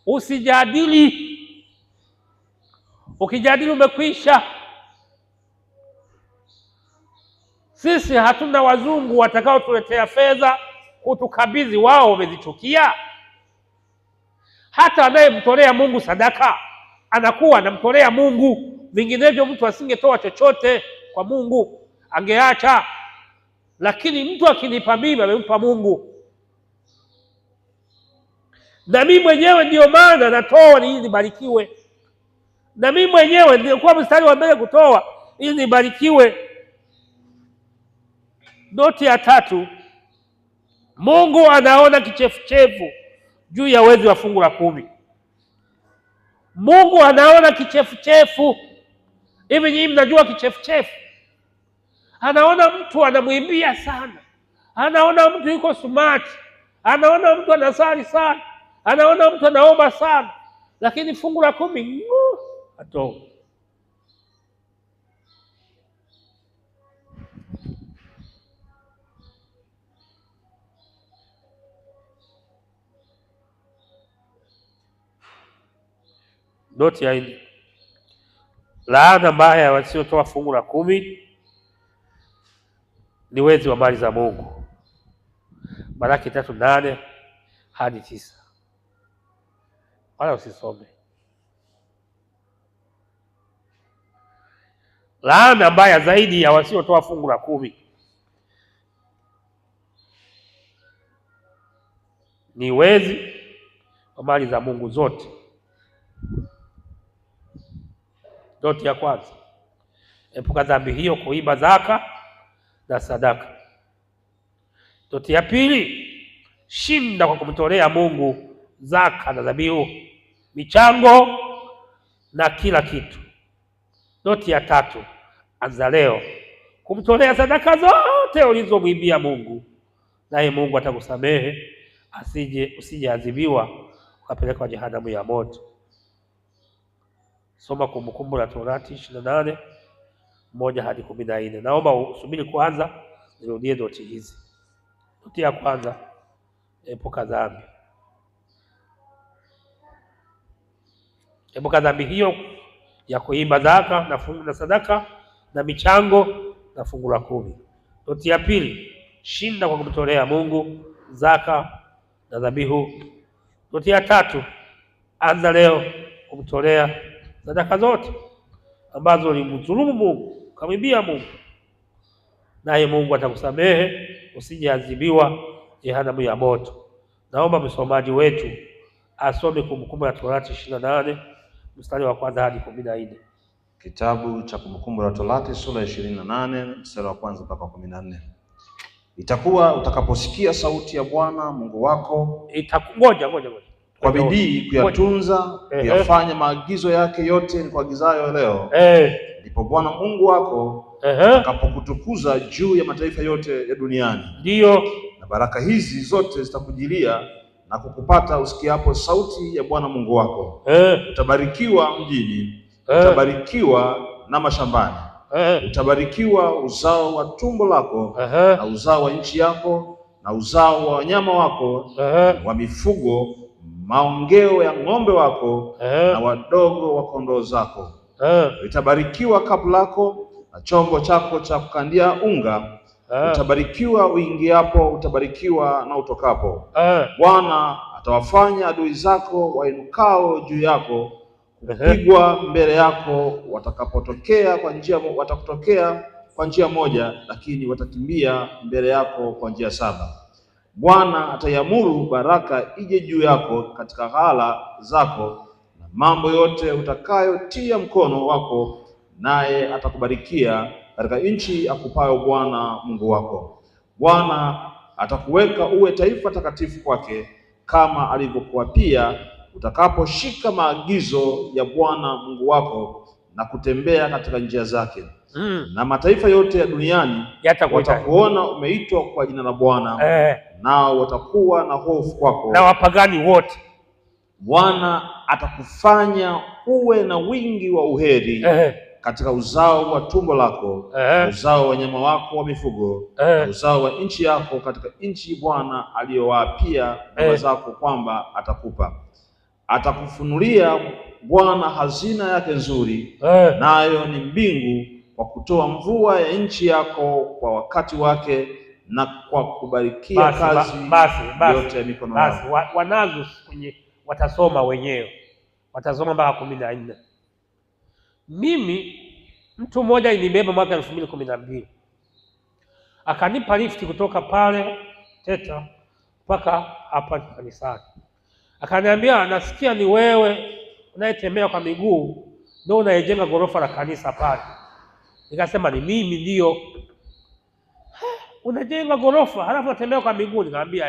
usijadili. Ukijadili umekwisha. Sisi hatuna wazungu watakao tuletea fedha kutukabidhi, wao wamezichukia. Hata anayemtolea Mungu sadaka anakuwa anamtolea Mungu, vinginevyo mtu asingetoa chochote kwa Mungu, angeacha. Lakini mtu akinipa mimi, amempa Mungu. Na mimi mwenyewe ndio maana natoa ili nibarikiwe. Na mimi mwenyewe nilikuwa mstari wa mbele kutoa ili nibarikiwe. Noti ya 3, Mungu anaona kichefuchefu juu ya wezi wa fungu la 10. Mungu anaona kichefuchefu. Hivi nyinyi mnajua kichefuchefu? Anaona mtu anamwimbia sana, anaona mtu yuko smart, anaona mtu anasali sana, anaona mtu anaomba sana, lakini fungu la 10 atoo. Noti ya 4, laana mbaya wasiotoa fungu la 10 ni wezi wa mali za Mungu. Malaki 3:8 hadi 9. Wala usisome. Laana mbaya zaidi ya wasiotoa fungu la 10 ni wezi wa mali za Mungu zote. Noti ya kwanza, epuka dhambi hiyo, kuiba zaka na sadaka. Noti ya pili, shinda kwa kumtolea Mungu zaka na dhabihu, michango na kila kitu. Noti ya tatu, anza leo kumtolea sadaka zote ulizomwimbia Mungu, naye Mungu atakusamehe usije adhibiwa ukapelekwa jehanamu ya moto. Soma Kumbukumbu la Torati 28:1 hadi 14. Naomba usubiri kwanza nirudie noti hizi. Noti ya kwanza, epuka dhambi. Epuka dhambi hiyo ya kuimba zaka na fungu la sadaka na michango na fungu la 10. Noti ya pili, shinda kwa kumtolea Mungu zaka na dhabihu. Noti ya tatu, anza leo kumtolea sadaka zote ambazo ulimdhulumu Mungu, ukamwibia Mungu, naye Mungu atakusamehe usije adhibiwa jehanamu ya moto. Naomba msomaji wetu asome Kumbukumbu la Torati 28 mstari wa kwanza hadi 14. Kitabu cha Kumbukumbu la Torati sura ya 28 mstari wa kwanza mpaka 14. Itakuwa utakaposikia sauti ya Bwana Mungu wako, ngoja kwa bidii kuyatunza kuyafanya maagizo yake yote nikuagizayo leo, ndipo Bwana Mungu wako atakapokutukuza juu ya mataifa yote ya duniani. Ndio, na baraka hizi zote zitakujilia na kukupata usikiapo sauti ya Bwana Mungu wako. Utabarikiwa mjini, utabarikiwa na mashambani, utabarikiwa uzao wa tumbo lako na uzao wa nchi yako na uzao wa wanyama wako wa mifugo, maongeo ya ng'ombe wako na wadogo wa kondoo zako. Itabarikiwa kapu lako na chombo chako cha kukandia unga. Utabarikiwa uingiapo, utabarikiwa na utokapo. Bwana atawafanya adui zako wainukao juu yako kupigwa mbele yako. Watakutokea kwa njia moja, lakini watakimbia mbele yako kwa njia 7. Bwana ataiamuru baraka ije juu yako katika ghala zako na mambo yote utakayotia mkono wako, naye atakubarikia katika nchi akupayo Bwana Mungu wako. Bwana atakuweka uwe taifa takatifu kwake, kama alivyokuapia, utakaposhika maagizo ya Bwana Mungu wako na kutembea katika njia zake. Na mataifa yote ya duniani watakuona umeitwa kwa jina la Bwana, nao watakuwa na hofu kwako, na wapagani wote. Bwana atakufanya uwe na wingi wa uheri katika uzao wa tumbo lako, uzao wa wanyama wako wa mifugo, uzao wa nchi yako, katika nchi Bwana aliyowaapia baba zako kwamba atakupa. Atakufunulia Bwana hazina yake nzuri, nayo ni mbingu, kwa kutoa mvua ya nchi yako kwa wakati wake, na kwa kubarikia kazi yote ya mikono yako. Wanazo kwenye watasoma wenyewe, watasoma mpaka 14. Mimi mtu mmoja alinibeba mwaka 2012 akanipa lifti kutoka pale Teta mpaka hapa kanisani. Akaniambia, nasikia ni wewe unayetembea kwa miguu ndio unayejenga ghorofa la kanisa pale. Nikasema ni mimi ndio. Unajenga ghorofa halafu unatembea kwa miguu? Nikamwambia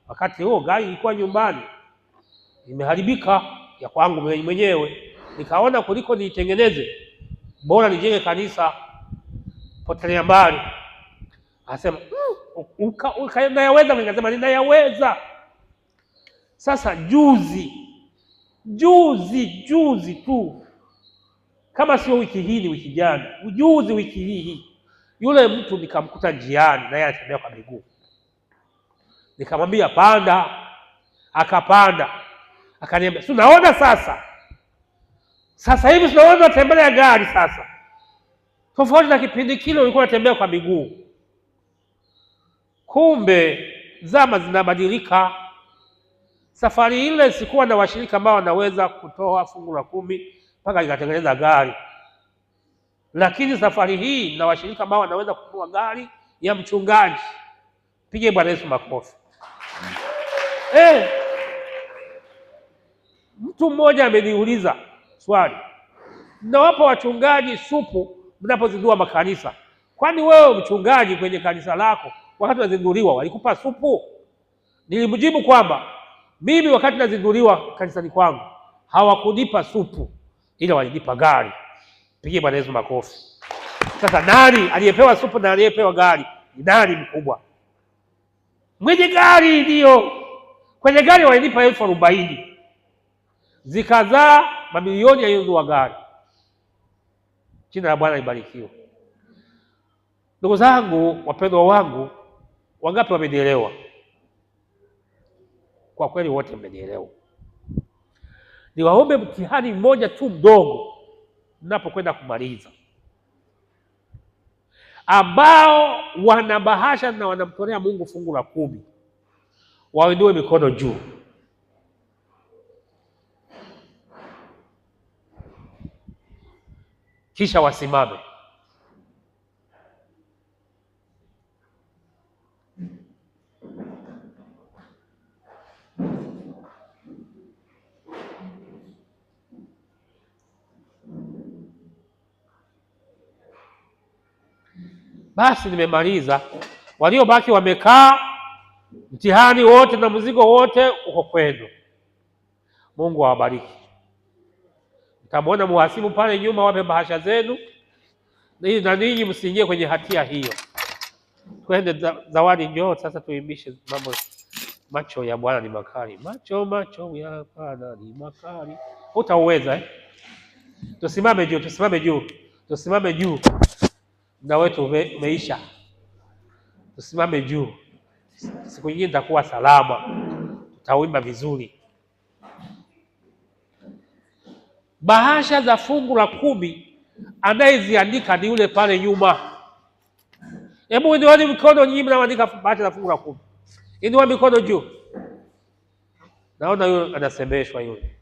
wakati huo gari ilikuwa nyumbani imeharibika ya kwangu mwenyewe. Nikaona kuliko niitengeneze bora nijenge kanisa potelea mbali. Akasema unayaweza? Nikasema ninayaweza. Sasa juzi tu, kama sio wiki hii ni wiki jana, wiki hii yule mtu nikamkuta njiani naye anatembea kwa miguu. Nikamwambia panda, akapanda. Akaniambia, "Si unaona sasa hivi tunaona unatembelea gari sasa. Tofauti na kipindi kile ulikuwa unatembea kwa miguu." Kumbe zama zinabadilika. Safari ile sikuwa na washirika ambao wanaweza kutoa fungu la 10 mpaka nikatengeneza gari. Lakini safari hii na washirika ambao wanaweza kununua gari ya mchungaji. Pige Bwana Yesu makofi. Mtu mmoja ameniuliza swali, "Mnawapa wachungaji supu mnapozindua makanisa. Kwani wewe mchungaji kwenye kanisa lako wakati nazinduliwa walikupa supu? Nilimjibu kwamba mimi wakati nazinduliwa kanisani kwangu hawakunipa supu, ila walinipa gari. Pigie Bwana Yesu makofi. Sasa nani aliyepewa supu na aliyepewa gari? Ni nani mkubwa? Mwenye gari ndio. Kwenye gari walinipa 40,000 zikazaa mamilioni yaliyonunua gari. Jina la Bwana libarikiwe. Ndugu zangu wapendwa wangu, wangapi wamenielewa? Kwa kweli wote mmenielewa. Niwaombe mtihani mmoja tu mdogo mnapokwenda kumaliza, ambao wana bahasha na wanamtolea Mungu fungu la 10, wainue mikono juu. Kisha wasimame. Basi nimemaliza. Waliobaki wamekaa, mtihani wote na mzigo wote uko kwenu. Mungu awabariki. Mtamwona muhasibu pale nyuma, wape bahasha zenu, na ninyi msiingie kwenye hatia hiyo. Twende Zawadi, njoo sasa tuimbishe mambo. Macho ya Bwana ni makali, macho ya Bwana ni makali. Utauweza Tusimame juu. Muda wetu umeisha. Tusimame juu. Siku nyingine nitakuwa salama, tutauimba vizuri. Bahasha za fungu la 10 anayeziandika ni yule pale nyuma. Hebu inua mikono nyinyi mnaandika bahasha za fungu la 10. Inua mikono juu. Naona yule anasemeshwa yule.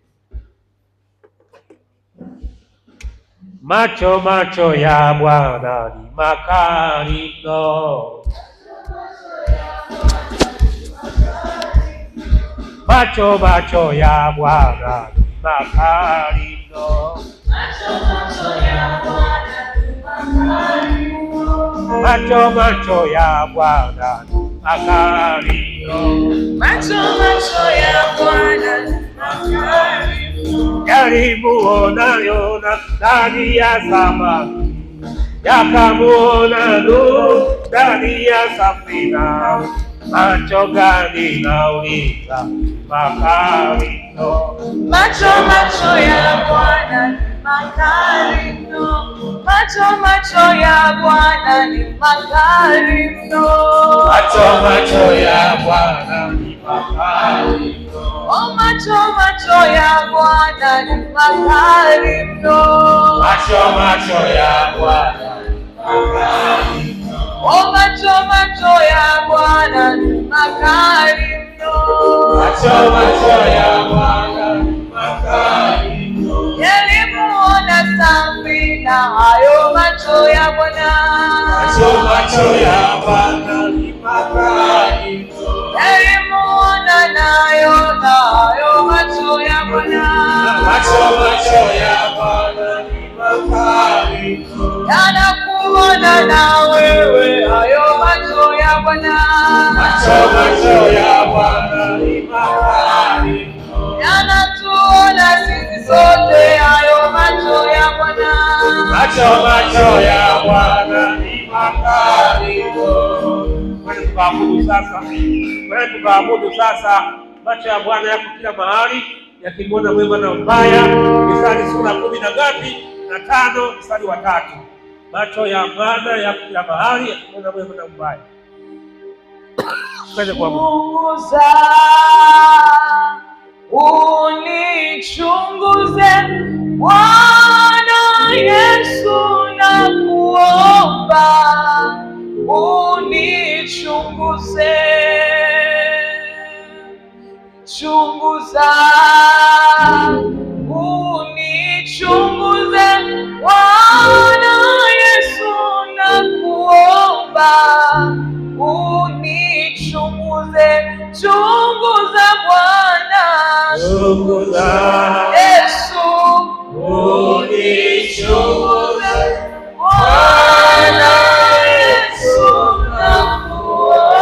Macho ya Bwana ni makali mno. Macho ya Bwana ni makali mno. Macho ya Bwana ni makali mno. Macho ya Bwana ni makali mno. Macho ya Bwana ni makali mno. Yalimuonayo ndani ya samaki, yakamuona Nuhu ndani ya safina. Macho gani nauliza makali mno. Macho ya Bwana ni makali mno. Macho ya Bwana ni makali mno. Macho ya Bwana ni makali mno. Oh, macho ya Bwana ni makali mno. Macho ya Bwana ni makali mno. Oh, macho ya Bwana ni makali mno. Macho ya Bwana ni makali mno. Yalimuona safina hayo macho ya Bwana. Macho ya Bwana ni makali mno. Yalimuona nayo na hayo macho ya Bwana. Macho ya Bwana ni makali mno. Yanakuona na wewe hayo macho ya Bwana. Macho ya Bwana ni makali mno. Yanatuona sisi sote hayo macho ya Bwana. Macho ya Bwana ni makali mno. Tukaabudu sasa. Macho ya Bwana yako kila mahali, yakimwona mwema na mbaya. Mithali sura 15 mstari wa 3. Macho ya Bwana yako kila mahali, yakimwona mwema na mbaya. Chunguza, unichunguze Bwana Yesu, na kuomba unichunguze. Chunguza, unichunguze Bwana Yesu, na kuomba unichunguze. Chunguza Bwana, chunguza Yesu, unichunguze Bwana Yesu, na kuomba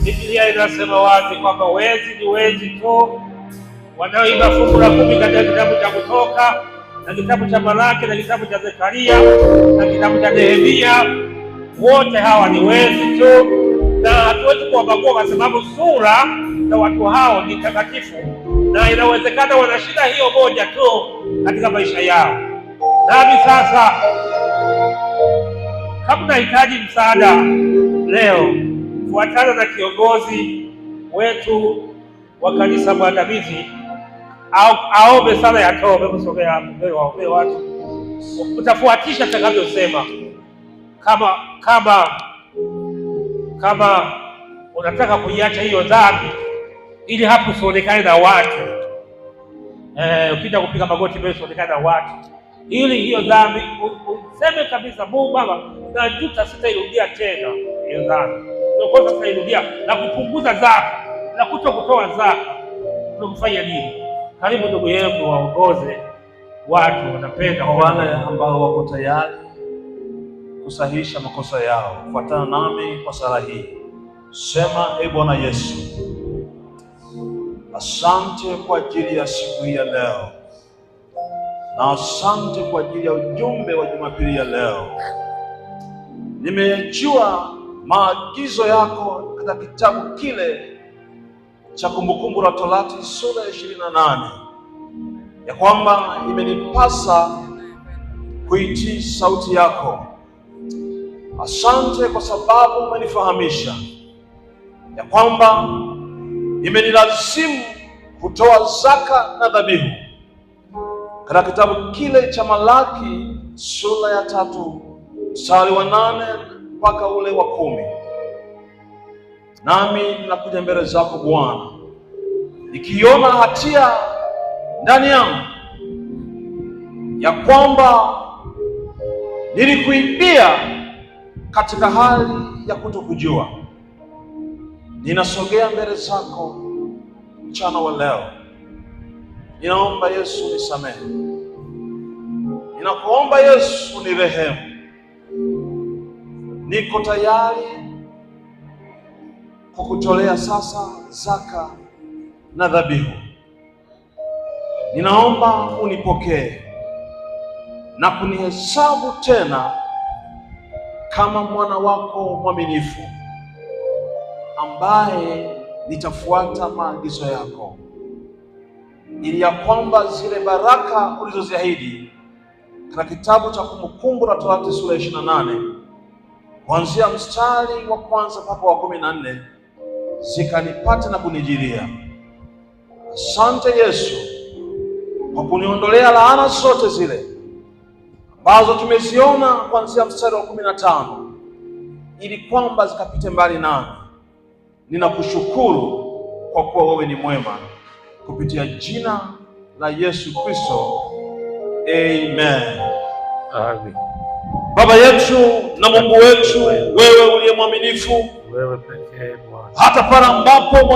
Biblia inasema wazi kwamba wezi ni wezi tu, wanaoiba fungu la 10 katika kitabu cha Kutoka na kitabu cha Malaki na kitabu cha Zekaria na kitabu cha Nehemia, wote hawa ni wezi tu, na hatuwezi kuwabagua kwa sababu sura za watu hao ni takatifu, na inawezekana wana shida hiyo moja tu katika maisha yao. Nami sasa, kama unahitaji msaada leo, fuatana na kiongozi wetu wa kanisa mwandamizi aombe sala ya toba. Kusogea hapo mbele, waombe watu, utafuatisha atakavyosema. Kama unataka kuiacha hiyo dhambi ili hapo usionekane na watu, ukija kupiga magoti mbele usionekane na watu, ili hiyo dhambi useme kabisa, Mungu Baba, najuta, sitairudia tena hiyo dhambi. Ndio sitairudia, na kupunguza zaka na kutokutoa zaka. Unamfanya nini? Karibu ndugu yangu, waongoze watu. Wanapenda wale ambao wako tayari kusahihisha makosa yao. Fuatana nami kwa sala hii. Sema: E Bwana Yesu, asante kwa ajili ya siku hii ya leo, na asante kwa ajili ya ujumbe wa Jumapili ya leo. Nimejua maagizo yako katika kitabu kile cha Kumbukumbu la Torati sura ya 28 ya kwamba imenipasa kuitii sauti yako. Asante kwa sababu umenifahamisha ya kwamba imenilazimu kutoa zaka na dhabihu katika kitabu kile cha Malaki sura ya 3 mstari wa 8 mpaka ule wa 10. Nami ninakuja mbele zako Bwana, nikiona hatia ndani yangu ya kwamba nilikuibia katika hali ya kutokujua. Ninasogea mbele zako mchana wa leo. Ninaomba Yesu nisamehe. Ninakuomba Yesu nirehemu. Niko tayari kukutolea sasa zaka na dhabihu. ninaomba unipokee na kunihesabu tena kama mwana wako mwaminifu, ambaye nitafuata maagizo yako, ili ya kwamba zile baraka ulizoziahidi katika kitabu cha Kumbukumbu la Torati sura 28 kuanzia mstari wa kwanza mpaka wa 14 zikanipate na kunijilia. Asante Yesu kwa kuniondolea laana zote zile ambazo tumeziona kuanzia mstari wa 15 ili kwamba zikapite mbali nami. Ninakushukuru kwa kuwa wewe ni mwema, kupitia jina la Yesu Kristo, amen. Amen. Baba yetu na Mungu wetu, wewe uliye mwaminifu, wewe pekee Bwana, hata pale ambapo